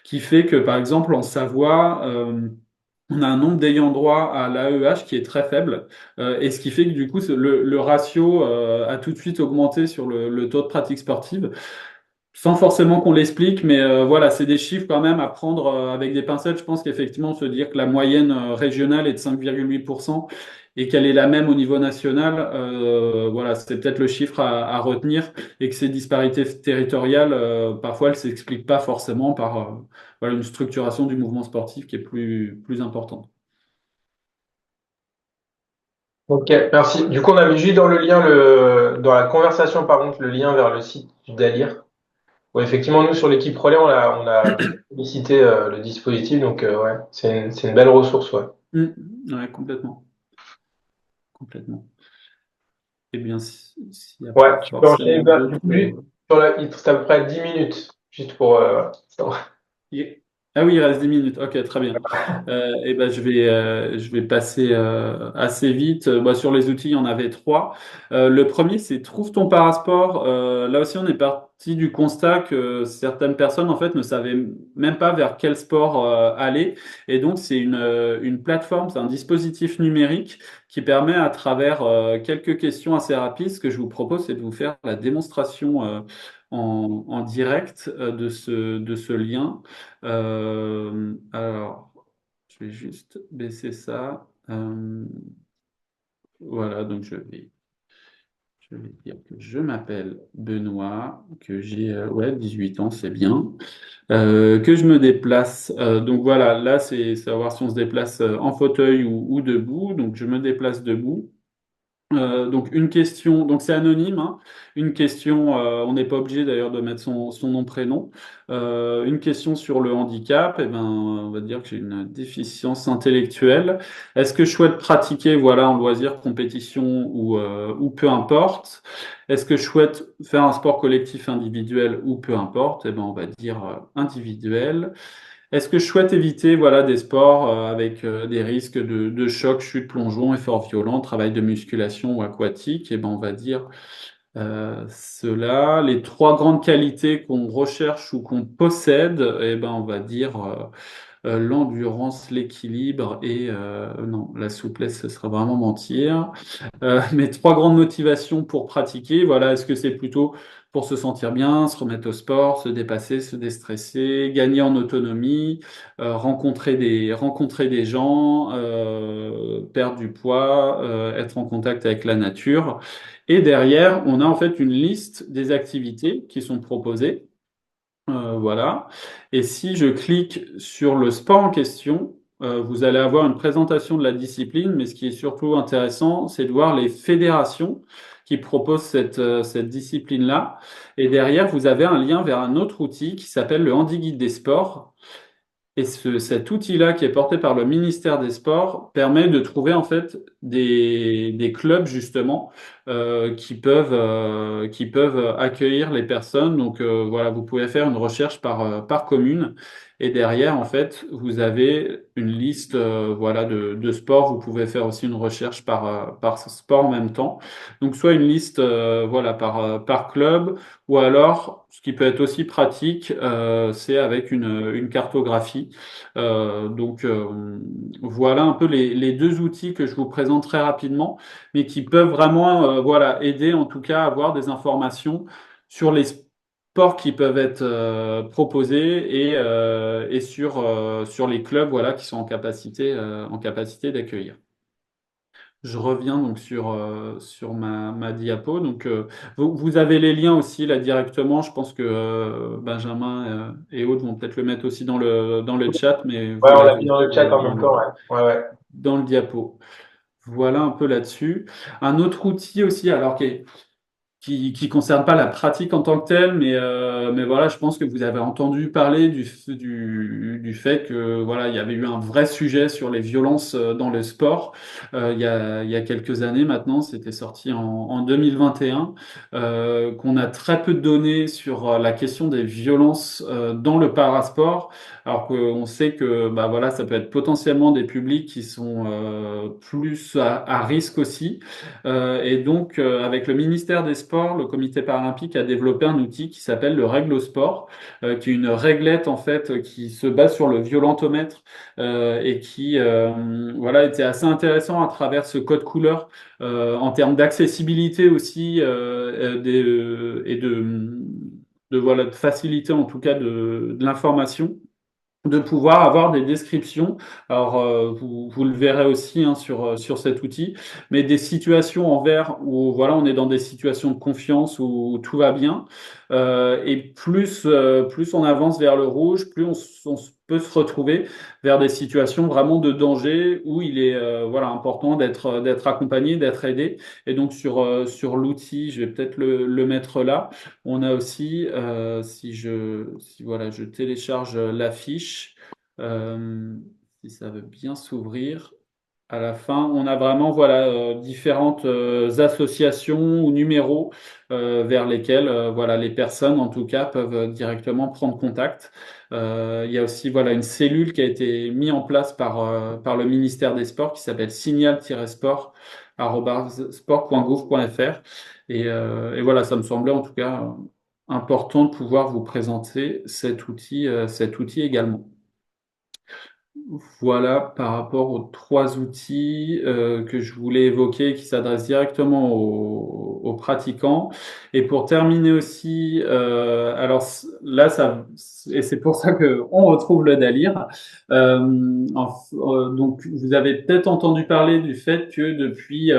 qui fait que, par exemple, en Savoie, on a un nombre d'ayants droit à l'AEH qui est très faible, et ce qui fait que du coup, le ratio a tout de suite augmenté sur le taux de pratique sportive, sans forcément qu'on l'explique, mais voilà, c'est des chiffres quand même à prendre avec des pincettes. Je pense qu'effectivement, se dire que la moyenne régionale est de 5,8% et qu'elle est la même au niveau national, voilà, c'est peut-être le chiffre à retenir et que ces disparités territoriales, parfois, elles s'expliquent pas forcément par voilà, une structuration du mouvement sportif qui est plus importante. Ok, merci. Du coup, on a mis juste dans le lien, dans la conversation, par contre, le lien vers le site du Dalir. Ouais, effectivement, nous, sur l'équipe relais, on a beaucoup sollicité le dispositif, donc ouais, c'est une belle ressource, ouais. Ouais, complètement. Complètement. Eh bien, s'il n'y a pas Ouais, tu peux enchaîner. forcément Du coup, d'autres. juste il te reste à peu près 10 minutes, juste pour savoir. Ah oui, il reste 10 minutes. Ok, très bien. Eh ben, je vais passer assez vite. Sur les outils, il y en avait trois. Le premier, c'est Trouve ton parasport. Là aussi, on est parti du constat que certaines personnes, en fait, ne savaient même pas vers quel sport aller. Et donc, c'est une plateforme, c'est un dispositif numérique qui permet, à travers quelques questions assez rapides, ce que je vous propose, c'est de vous faire la démonstration en direct de ce lien. Alors, je vais juste baisser ça. Voilà, donc je vais dire que je m'appelle Benoît, que j'ai 18 ans, c'est bien, que je me déplace. Donc voilà, là, c'est savoir si on se déplace en fauteuil ou debout. Donc je me déplace debout. Donc une question, donc c'est anonyme, hein. Une question, on n'est pas obligé d'ailleurs de mettre son nom, prénom. Une question sur le handicap, eh ben, on va dire que j'ai une déficience intellectuelle. Est-ce que je souhaite pratiquer, voilà, en loisir, compétition ou peu importe? Est-ce que je souhaite faire un sport collectif individuel ou peu importe? Eh ben, on va dire individuel. Est-ce que je souhaite éviter voilà, des sports avec des risques de choc, chute, plongeon, effort violent, travail de musculation ou aquatique? Eh ben, on va dire cela. Les trois grandes qualités qu'on recherche ou qu'on possède, eh ben, on va dire l'endurance, l'équilibre et non, la souplesse, ce sera vraiment mentir. Mes trois grandes motivations pour pratiquer, voilà, est-ce que c'est plutôt pour se sentir bien, se remettre au sport, se dépasser, se déstresser, gagner en autonomie, rencontrer des gens, perdre du poids, être en contact avec la nature. Et derrière, on a en fait une liste des activités qui sont proposées. Voilà. Et si je clique sur le sport en question, vous allez avoir une présentation de la discipline, mais ce qui est surtout intéressant, c'est de voir les fédérations qui proposent cette discipline-là. Et derrière, vous avez un lien vers un autre outil qui s'appelle le HandiGuide des sports. Et cet outil-là, qui est porté par le ministère des Sports, permet de trouver en fait des clubs justement qui peuvent accueillir les personnes. Donc voilà, vous pouvez faire une recherche par commune. Et derrière, en fait, vous avez une liste voilà, de sports. Vous pouvez faire aussi une recherche par sport en même temps. Donc, soit une liste voilà, par club, ou alors, ce qui peut être aussi pratique, c'est avec une cartographie. Voilà un peu les deux outils que je vous présente très rapidement, mais qui peuvent vraiment voilà, aider en tout cas à avoir des informations sur les sports qui peuvent être proposés et sur les clubs voilà, qui sont en capacité d'accueillir. Je reviens donc sur ma diapo. Donc, vous avez les liens aussi là directement. Je pense que Benjamin et Aude vont peut-être le mettre aussi dans le chat, mais Ouais, vous on l'a l'avez mis dans le aussi chat en même temps, ouais. Ouais, ouais. dans le diapo. Voilà un peu là-dessus. Un autre outil aussi, alors qui concerne pas la pratique en tant que telle, mais voilà, je pense que vous avez entendu parler du fait que voilà, il y avait eu un vrai sujet sur les violences dans le sport il y a quelques années maintenant, c'était sorti en 2021, qu'on a très peu de données sur la question des violences dans le parasport, alors qu'on sait que bah voilà, ça peut être potentiellement des publics qui sont plus à risque aussi. Et donc, avec le ministère des Sports, le Comité paralympique a développé un outil qui s'appelle le Réglosport, qui est une réglette en fait qui se base sur le violentomètre et qui voilà était assez intéressant à travers ce code couleur en termes d'accessibilité aussi et voilà de facilité en tout cas de l'information de pouvoir avoir des descriptions. Alors, vous le verrez aussi hein, sur cet outil, mais des situations en vert où voilà, on est dans des situations de confiance où tout va bien. Et plus on avance vers le rouge, plus on peut se retrouver vers des situations vraiment de danger où il est voilà, important d'être accompagné, d'être aidé. Et donc, sur l'outil, je vais peut-être le mettre là. On a aussi, si voilà, je télécharge la fiche, euh, si ça veut bien s'ouvrir, à la fin, on a vraiment voilà, différentes associations ou numéros vers lesquels voilà, les personnes, en tout cas, peuvent directement prendre contact. Il y a aussi voilà, une cellule qui a été mise en place par le ministère des Sports qui s'appelle signal-sport@sport.gouv.fr. Et voilà, ça me semblait en tout cas important de pouvoir vous présenter cet outil également. Voilà par rapport aux trois outils que je voulais évoquer qui s'adressent directement aux pratiquants. Et pour terminer aussi, alors là, et c'est pour ça qu'on retrouve le Dalir. Donc, vous avez peut-être entendu parler du fait que depuis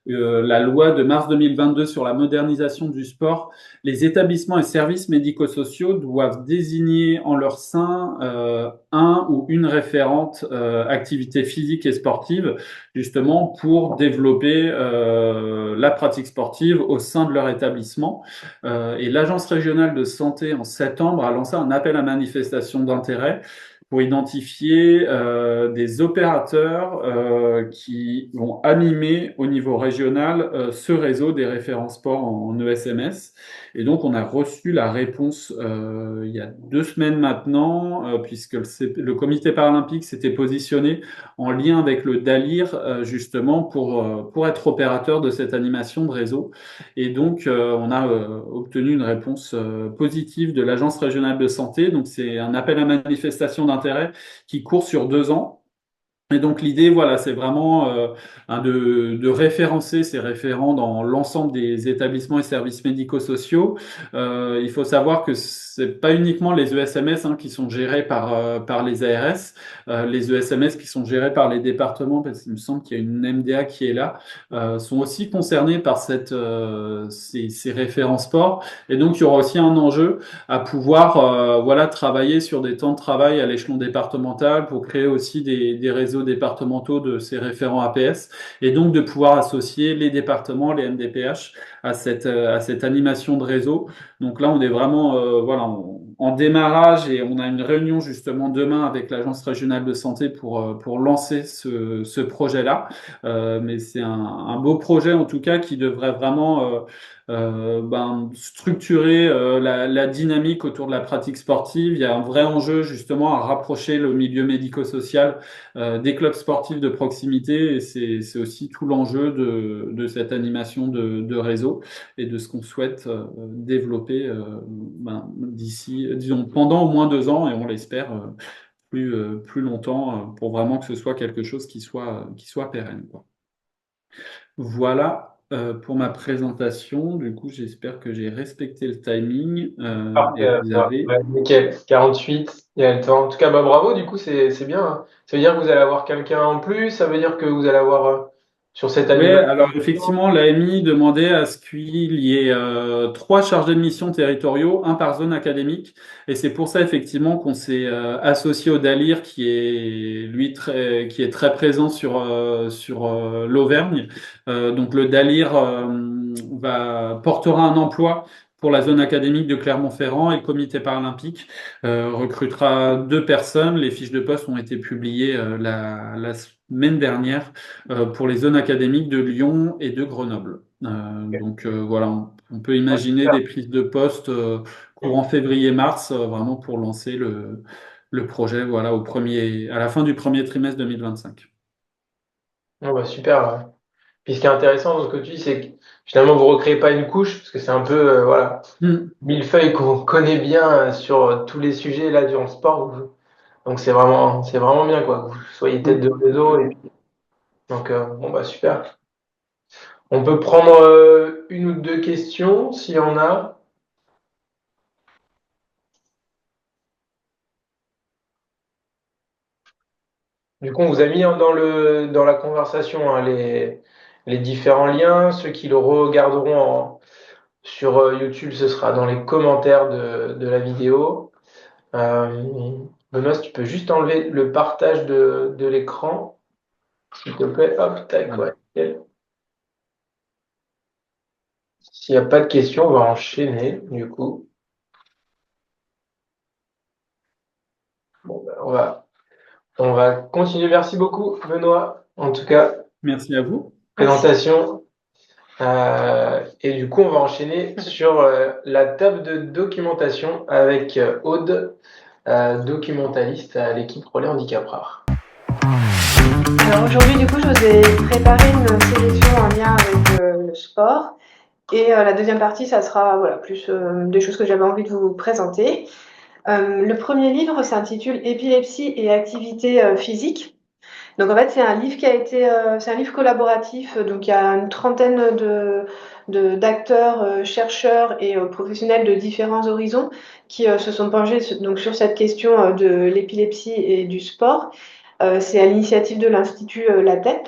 la loi de mars 2022 sur la modernisation du sport, les établissements et services médico-sociaux doivent désigner en leur sein un ou une référente activité physique et sportive, justement pour développer la pratique sportive au sein de leur établissement. Et l'Agence régionale de santé, en septembre, a lancé un appel à manifestation d'intérêt pour identifier des opérateurs qui vont animer au niveau régional ce réseau des référents sport en ESMS. Et donc, on a reçu la réponse il y a 2 semaines maintenant, puisque le comité paralympique s'était positionné en lien avec le DALIR, justement, pour être opérateur de cette animation de réseau. Et donc, on a obtenu une réponse positive de l'Agence régionale de santé. Donc, c'est un appel à manifestation d'intérêt qui court sur 2 ans. Et donc l'idée, voilà, c'est vraiment de référencer ces référents dans l'ensemble des établissements et services médico-sociaux. Il faut savoir que c'est pas uniquement les ESMS qui sont gérés par les ARS, les ESMS qui sont gérés par les départements, parce qu'il me semble qu'il y a une MDA qui est là, sont aussi concernés par ces référents sport. Et donc il y aura aussi un enjeu à pouvoir voilà, travailler sur des temps de travail à l'échelon départemental pour créer aussi des réseaux départementaux de ces référents APS et donc de pouvoir associer les départements, les MDPH à cette animation de réseau. Donc là, on est vraiment voilà, en démarrage et on a une réunion justement demain avec l'Agence régionale de santé pour lancer ce projet-là. Mais c'est un beau projet en tout cas qui devrait vraiment structurer la dynamique autour de la pratique sportive. Il y a un vrai enjeu justement à rapprocher le milieu médico-social des clubs sportifs de proximité et c'est aussi tout l'enjeu de cette animation de réseau et de ce qu'on souhaite développer d'ici, disons, pendant au moins 2 ans et on l'espère plus longtemps pour vraiment que ce soit quelque chose qui soit pérenne, quoi. Voilà pour ma présentation. Du coup, j'espère que j'ai respecté le timing et que vous avez. Ouais, nickel, 48, il y a le temps. En tout cas, bah, bravo, du coup, c'est bien, hein. Ça veut dire que vous allez avoir quelqu'un en plus, ça veut dire que vous allez avoir sur cette Oui, animation. alors effectivement, l'AMI demandait à ce qu'il y ait 3 chargés de mission territoriaux, un par zone académique, et c'est pour ça effectivement qu'on s'est associé au DALIR qui est lui qui est très présent sur l'Auvergne. Donc le DALIR portera un emploi pour la zone académique de Clermont-Ferrand et le comité paralympique recrutera 2 personnes. Les fiches de poste ont été publiées la semaine dernière pour les zones académiques de Lyon et de Grenoble. Donc voilà, on peut imaginer des prises de poste courant février-mars, vraiment pour lancer le projet voilà, à la fin du premier trimestre 2025. Ah bah, super. Ouais. Puis ce qui est intéressant dans ce que tu dis, c'est que finalement, vous recréez pas une couche, parce que c'est un peu, voilà, Hmm. millefeuille qu'on connaît bien sur tous les sujets là durant le sport. Donc c'est vraiment bien quoi, que vous soyez tête de réseau. Et puis, donc bon bah super. On peut prendre une ou deux questions s'il y en a. Du coup, on vous a mis dans la conversation hein, les différents liens. Ceux qui le regarderont sur YouTube, ce sera dans les commentaires de la vidéo. Benoît, si tu peux juste enlever le partage de l'écran, s'il te plaît. Hop, tac, Voilà. ouais. Nickel. S'il n'y a pas de questions, on va enchaîner, du coup. Bon, ben, on va continuer. Merci beaucoup, Benoît. En tout cas, Merci à vous. présentation. Et du coup, on va enchaîner sur la table de documentation avec Aude, documentaliste à l'équipe Relais Handicap Rare. Alors aujourd'hui, du coup, je vous ai préparé une sélection en lien avec le sport. Et la deuxième partie, ça sera voilà, plus des choses que j'avais envie de vous présenter. Le premier livre s'intitule Épilepsie et activité physique. Donc en fait, c'est un livre c'est un livre collaboratif. Donc il y a une trentaine d'acteurs, chercheurs et professionnels de différents horizons qui se sont penchés donc sur cette question de l'épilepsie et du sport. C'est à l'initiative de l'Institut LATEP.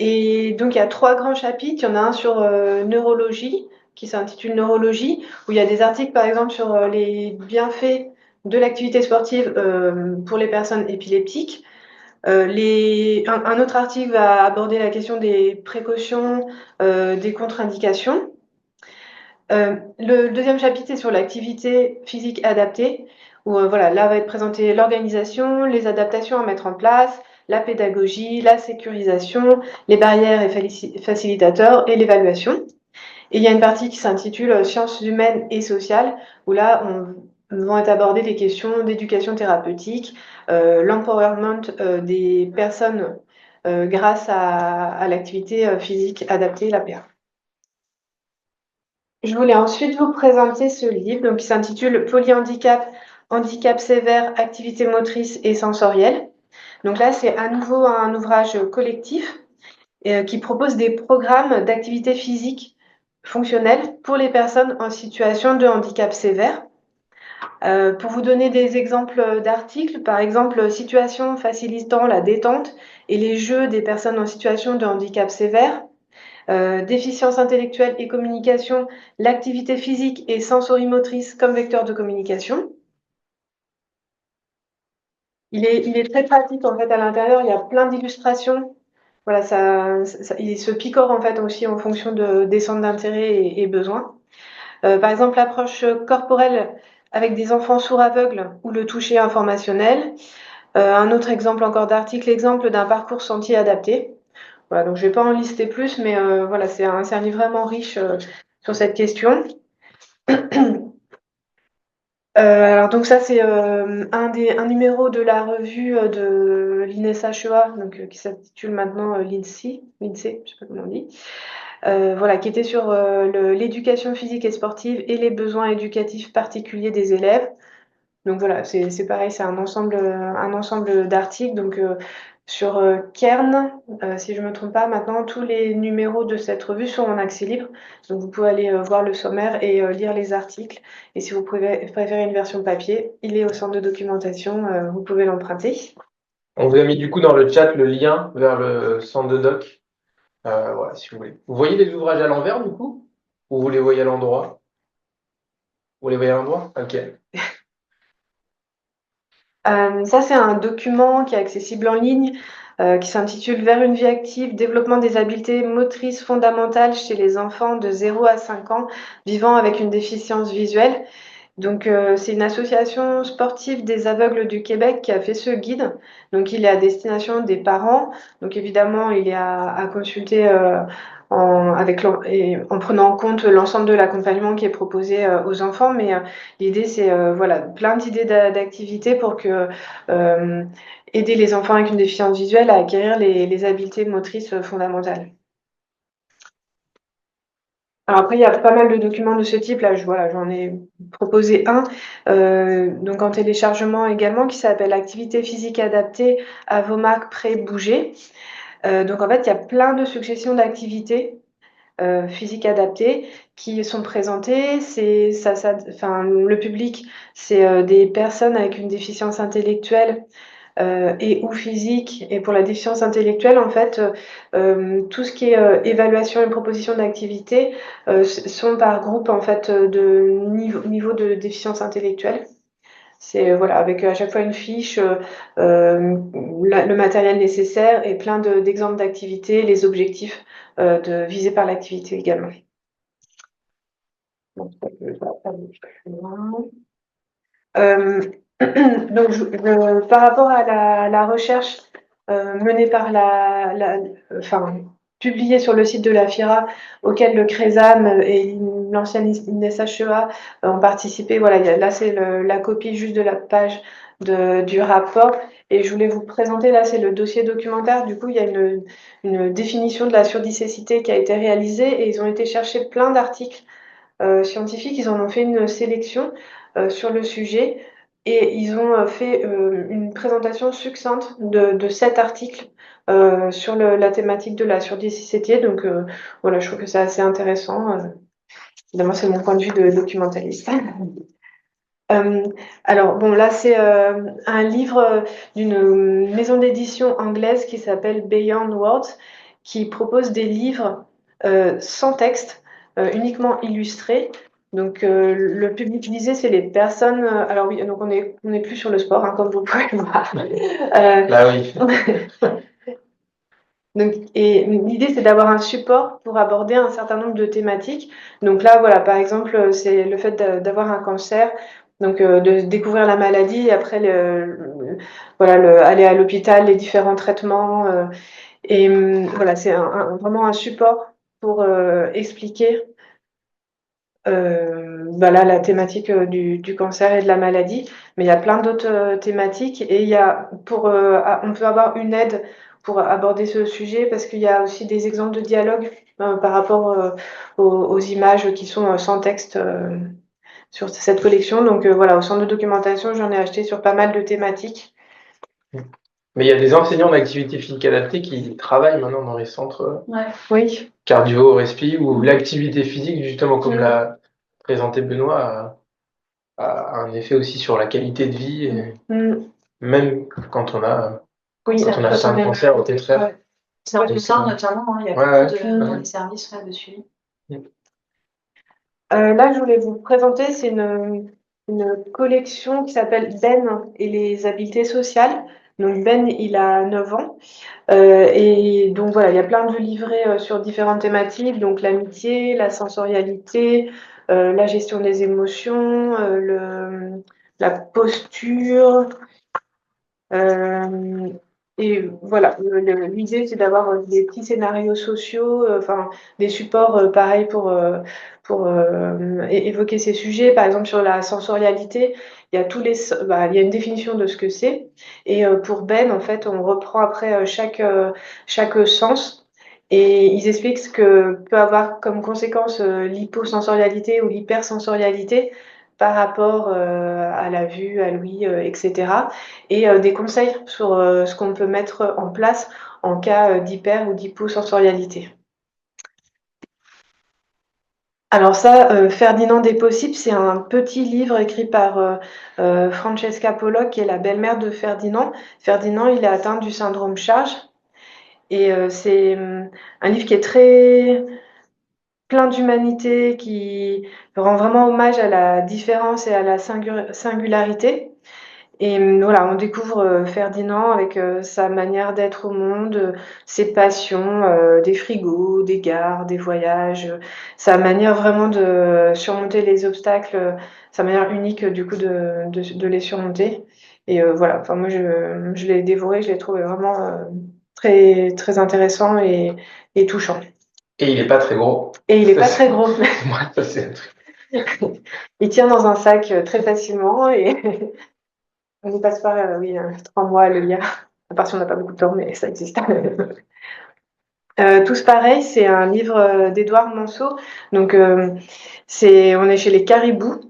Et donc, il y a 3 grands chapitres. Il y en a un sur neurologie, qui s'intitule Neurologie, où il y a des articles, par exemple, sur les bienfaits de l'activité sportive pour les personnes épileptiques. Un autre article va aborder la question des précautions, des contre-indications. Le deuxième chapitre est sur l'activité physique adaptée, où voilà, là va être présentée l'organisation, les adaptations à mettre en place, la pédagogie, la sécurisation, les barrières et facilitateurs et l'évaluation. Et il y a une partie qui s'intitule Sciences humaines et sociales, où là vont être abordées les questions d'éducation thérapeutique, l'empowerment des personnes grâce à l'activité physique adaptée, l'APA. Je voulais ensuite vous présenter ce livre donc, qui s'intitule Polyhandicap, handicap sévère, activité motrice et sensorielle. Donc là, c'est à nouveau un ouvrage collectif qui propose des programmes d'activité physique fonctionnelle pour les personnes en situation de handicap sévère. Pour vous donner des exemples d'articles, par exemple, situation facilitant la détente et les jeux des personnes en situation de handicap sévère. Déficience intellectuelle et communication, l'activité physique et sensorimotrice comme vecteur de communication. Il est très pratique en fait à l'intérieur, il y a plein d'illustrations. voilà, il se picore en fait aussi en fonction des centres d'intérêt et besoins. Par exemple, l'approche corporelle avec des enfants sourds-aveugles ou le toucher informationnel. Un autre exemple encore d'article, exemple d'un parcours sentier adapté. Voilà, donc je vais pas en lister plus, mais voilà, c'est un livre vraiment riche sur cette question. Alors donc ça c'est un numéro de la revue de l'INES-HEA, donc qui s'intitule maintenant l'INSEE, je sais pas comment on dit. Voilà, qui était sur l'éducation physique et sportive et les besoins éducatifs particuliers des élèves. Donc voilà, c'est pareil, c'est un ensemble d'articles. Donc sur Kern, si je me trompe pas, maintenant tous les numéros de cette revue sont en accès libre. Donc vous pouvez aller voir le sommaire et lire les articles. Et si vous préférez une version papier, il est au centre de documentation, vous pouvez l'emprunter. On vous a mis du coup dans le chat le lien vers le centre de doc. Voilà, si vous voulez. Vous voyez les ouvrages à l'envers du coup? Ou vous les voyez à l'endroit? Vous les voyez à l'endroit? Ok. Ça, c'est un document qui est accessible en ligne, qui s'intitule Vers une vie active, développement des habiletés motrices fondamentales chez les enfants de 0 à 5 ans vivant avec une déficience visuelle. Donc, c'est une association sportive des aveugles du Québec qui a fait ce guide. Donc, il est à destination des parents. Donc, évidemment, il est à consulter en prenant en compte l'ensemble de l'accompagnement qui est proposé aux enfants. Mais l'idée, c'est voilà, plein d'idées d'activités pour aider les enfants avec une déficience visuelle à acquérir les habiletés motrices fondamentales. Alors après, il y a pas mal de documents de ce type. Là, voilà, j'en ai proposé un, donc en téléchargement également, qui s'appelle Activité physique adaptée à vos marques pré-bouger. Donc en fait, il y a plein de suggestions d'activités physiques adaptées qui sont présentées. Enfin, le public, c'est des personnes avec une déficience intellectuelle et ou physique. Et pour la déficience intellectuelle, en fait, tout ce qui est évaluation et proposition d'activité sont par groupe en fait de niveau de déficience intellectuelle. C'est voilà, avec à chaque fois une fiche, le matériel nécessaire et plein d'exemples d'activités, les objectifs visés par l'activité également. Bon, donc, par rapport à la recherche menée par enfin, publiée sur le site de la FIRA, auquel le CRESAM et l'ancienne INES-HEA ont participé, voilà, là c'est la copie juste de la page du rapport. Et je voulais vous présenter, là c'est le dossier documentaire. Du coup, il y a une définition de la surdicécité qui a été réalisée et ils ont été chercher plein d'articles scientifiques. Ils en ont fait une sélection sur le sujet et ils ont fait une présentation succincte de 7 articles sur la thématique de la surdicécité. Donc voilà, je trouve que c'est assez intéressant. Évidemment, c'est mon point de vue de documentaliste. Alors bon, là c'est un livre d'une maison d'édition anglaise qui s'appelle Beyond Words, qui propose des livres sans texte, uniquement illustrés. Donc le public visé, c'est les personnes. Alors oui, donc on est plus sur le sport, hein, comme vous pouvez le voir. Là oui. Donc, et l'idée, c'est d'avoir un support pour aborder un certain nombre de thématiques. Donc là, voilà, par exemple, c'est le fait d'avoir un cancer, donc de découvrir la maladie, et après, voilà, aller à l'hôpital, les différents traitements. Et voilà, c'est vraiment un support pour expliquer là, la thématique du cancer et de la maladie. Mais il y a plein d'autres thématiques et on peut avoir une aide pour aborder ce sujet parce qu'il y a aussi des exemples de dialogue par rapport aux images qui sont sans texte sur cette collection. Donc voilà, au centre de documentation, j'en ai acheté sur pas mal de thématiques. Mais il y a des enseignants d'activité physique adaptée qui travaillent maintenant dans les centres Oui. cardio, respi, où l'activité physique, justement, comme l'a présenté Benoît, a un effet aussi sur la qualité de vie, et même quand on a fait un cancer au tétraire. C'est un ça notamment, hein, il y a beaucoup dans les services de suivi. Là, je voulais vous présenter, c'est une collection qui s'appelle Ben et les habiletés sociales. Donc Ben, il a 9 ans. Et donc voilà, il y a plein de livrets sur différentes thématiques, donc l'amitié, la sensorialité, la gestion des émotions, la posture. Et voilà, l'idée c'est d'avoir des petits scénarios sociaux, enfin des supports pareils pour évoquer ces sujets. Par exemple, sur la sensorialité, il y a il y a une définition de ce que c'est. Et pour Ben, en fait, on reprend après chaque sens. Et ils expliquent ce que peut avoir comme conséquence l'hyposensorialité ou l'hypersensorialité par rapport à la vue, à l'ouïe, etc. Et des conseils sur ce qu'on peut mettre en place en cas d'hyper ou d'hyposensorialité. Alors ça, Ferdinand des possibles, c'est un petit livre écrit par Francesca Pollock, qui est la belle-mère de Ferdinand. Ferdinand, il est atteint du syndrome Charge. Et c'est un livre qui est très plein d'humanité, qui rend vraiment hommage à la différence et à la singularité. Et voilà, on découvre Ferdinand avec sa manière d'être au monde, ses passions, des frigos, des gares, des voyages, sa manière vraiment de surmonter les obstacles, sa manière unique du coup de les surmonter. Et voilà, enfin moi je l'ai dévoré, je l'ai trouvé vraiment très très intéressant et touchant. Et il n'est pas très gros. Et il n'est pas très gros. Moi, ça c'est un truc. Il tient dans un sac très facilement et on y passe pas, oui, 3 mois à le lire. À part si on n'a pas beaucoup de temps, mais ça existe. Tous pareils, c'est un livre d'Édouard Monceau. Donc, on est chez les caribous.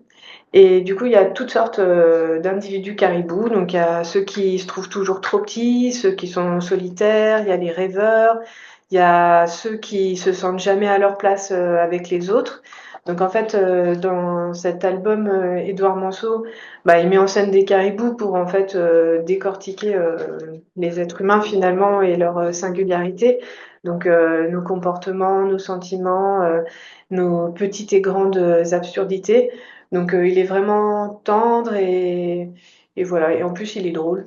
Et du coup, il y a toutes sortes d'individus caribous. Donc, il y a ceux qui se trouvent toujours trop petits, ceux qui sont solitaires, il y a les rêveurs, il y a ceux qui se sentent jamais à leur place avec les autres. Donc, en fait, dans cet album, Édouard Monceau, bah, il met en scène des caribous pour en fait décortiquer les êtres humains finalement et leur singularité. Donc, nos comportements, nos sentiments, nos petites et grandes absurdités. Donc il est vraiment tendre et voilà. Et en plus, il est drôle.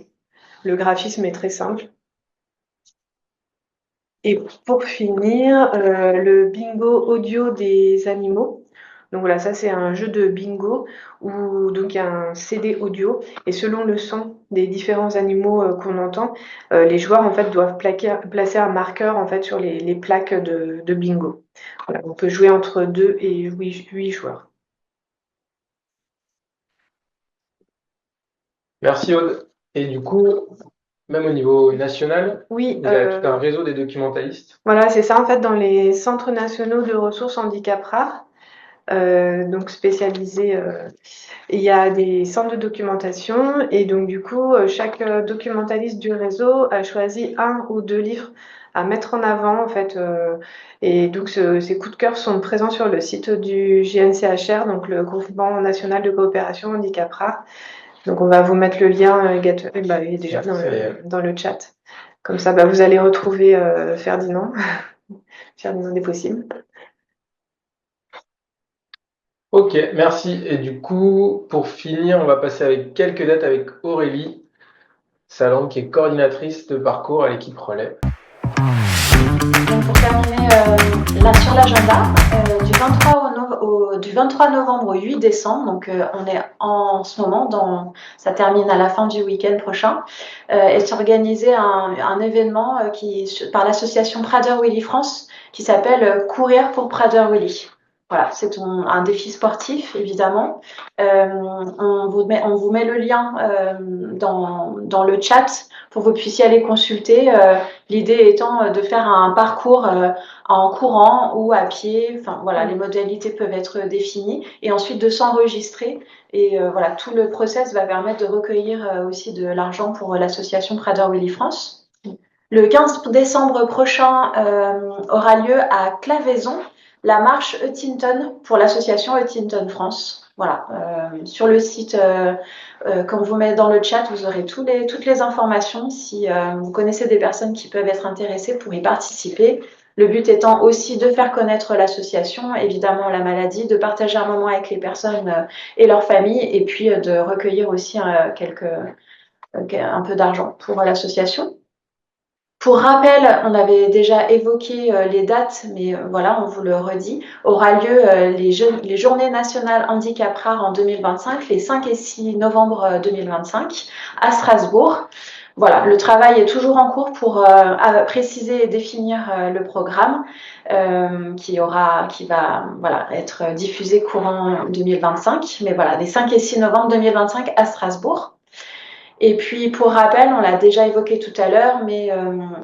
Le graphisme est très simple. Et pour finir, le bingo audio des animaux. Donc voilà, ça c'est un jeu de bingo où donc il y a un CD audio et selon le son des différents animaux qu'on entend, les joueurs en fait doivent placer un marqueur en fait sur les plaques de bingo. Voilà, on peut jouer entre 2 et 8 joueurs. Merci Aude. Et du coup, même au niveau national, Oui, il y a tout un réseau des documentalistes. voilà, c'est ça en fait dans les centres nationaux de ressources handicap rares, donc spécialisés. Il y a des centres de documentation et donc du coup, chaque documentaliste du réseau a choisi 1 ou 2 livres à mettre en avant en fait. Et donc ces coups de cœur sont présents sur le site du GNCHR, donc le Groupement national de coopération handicap rare. Donc on va vous mettre le lien il est déjà dans le chat. Comme ça, vous allez retrouver Ferdinand, Ferdinand des possibles. Ok, merci. Et du coup, pour finir, on va passer avec quelques dates avec Aurélie Saland, qui est coordinatrice de parcours à l'équipe Relais. Donc pour terminer là sur l'agenda, du 23 novembre au 8 décembre, donc on est en ce moment, ça termine à la fin du week-end prochain, est organisé un événement par l'association Prader-Willi France qui s'appelle Courir pour Prader-Willi. Voilà, c'est un défi sportif, évidemment. On vous met le lien dans le chat pour que vous puissiez aller consulter. L'idée étant de faire un parcours en courant ou à pied. Enfin, voilà, les modalités peuvent être définies. Et ensuite de s'enregistrer. Et voilà, tout le process va permettre de recueillir aussi de l'argent pour l'association Prader-Willi France. Le 15 décembre prochain aura lieu à Claveyson la marche Huntington pour l'association Huntington France. Voilà, sur le site, quand vous mettez dans le chat, vous aurez toutes les informations. Si vous connaissez des personnes qui peuvent être intéressées pour y participer. Le but étant aussi de faire connaître l'association, évidemment la maladie, de partager un moment avec les personnes et leurs familles, et puis de recueillir aussi un peu d'argent pour l'association. Pour rappel, on avait déjà évoqué les dates, mais voilà, on vous le redit. Aura lieu les Journées nationales handicap rare en 2025, les 5 et 6 novembre 2025, à Strasbourg. Voilà, le travail est toujours en cours pour préciser et définir le programme qui va être diffusé courant 2025. Mais voilà, les 5 et 6 novembre 2025 à Strasbourg. Et puis, pour rappel, on l'a déjà évoqué tout à l'heure, mais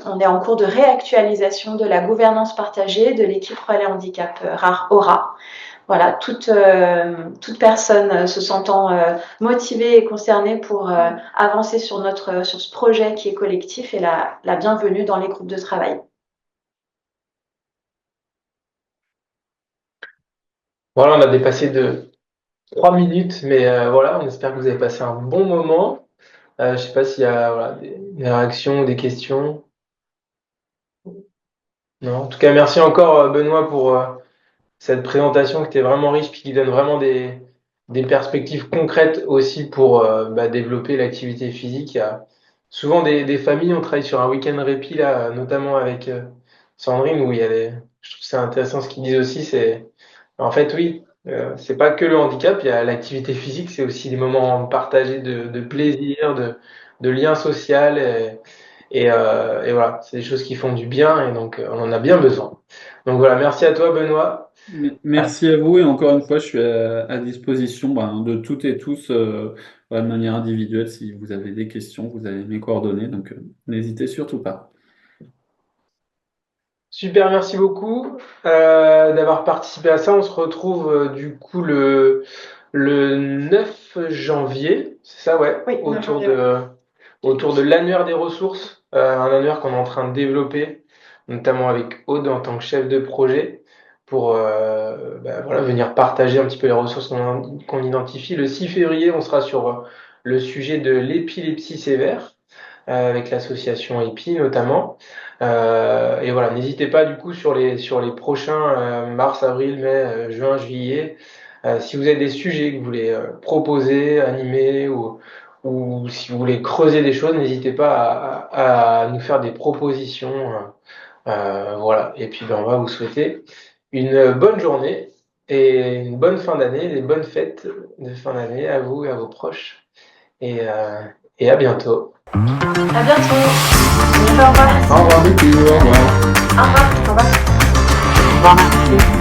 on est en cours de réactualisation de la gouvernance partagée de l'équipe relais handicap rare Aura. Voilà, toute personne se sentant motivée et concernée pour avancer sur ce projet qui est collectif est la bienvenue dans les groupes de travail. Voilà, on a dépassé de 3 minutes, mais voilà, on espère que vous avez passé un bon moment. Je sais pas s'il y a des réactions ou des questions. Non. En tout cas, merci encore Benoît pour cette présentation qui était vraiment riche puis qui donne vraiment des perspectives concrètes aussi pour développer l'activité physique. Il y a souvent des familles, on travaille sur un week-end répit là, notamment avec Sandrine, où je trouve que c'est intéressant ce qu'ils disent aussi, en fait oui, c'est pas que le handicap, il y a l'activité physique, c'est aussi des moments partagés de plaisir, de lien social et voilà, c'est des choses qui font du bien et donc on en a bien besoin. Donc voilà, merci à toi Benoît. Merci à vous et encore une fois, je suis à disposition de toutes et tous de manière individuelle. Si vous avez des questions, vous avez mes coordonnées, donc n'hésitez surtout pas. Super, merci beaucoup d'avoir participé à ça. On se retrouve du coup le 9 janvier, c'est ça, ouais, Oui, 9 janvier, autour de l'annuaire des ressources, un annuaire qu'on est en train de développer, notamment avec Aude en tant que chef de projet, pour voilà, venir partager un petit peu les ressources qu'on identifie. Le 6 février, on sera sur le sujet de l'épilepsie sévère, avec l'association EPI notamment. Et voilà, n'hésitez pas du coup sur les prochains mars, avril, mai, juin, juillet, si vous avez des sujets que vous voulez proposer, animer ou si vous voulez creuser des choses, n'hésitez pas à nous faire des propositions. Voilà. Et puis on va vous souhaiter une bonne journée et une bonne fin d'année, des bonnes fêtes de fin d'année à vous et à vos proches. Et à bientôt. À bientôt. Au revoir. Au revoir beaucoup, au revoir. Au revoir. Au revoir. Merci.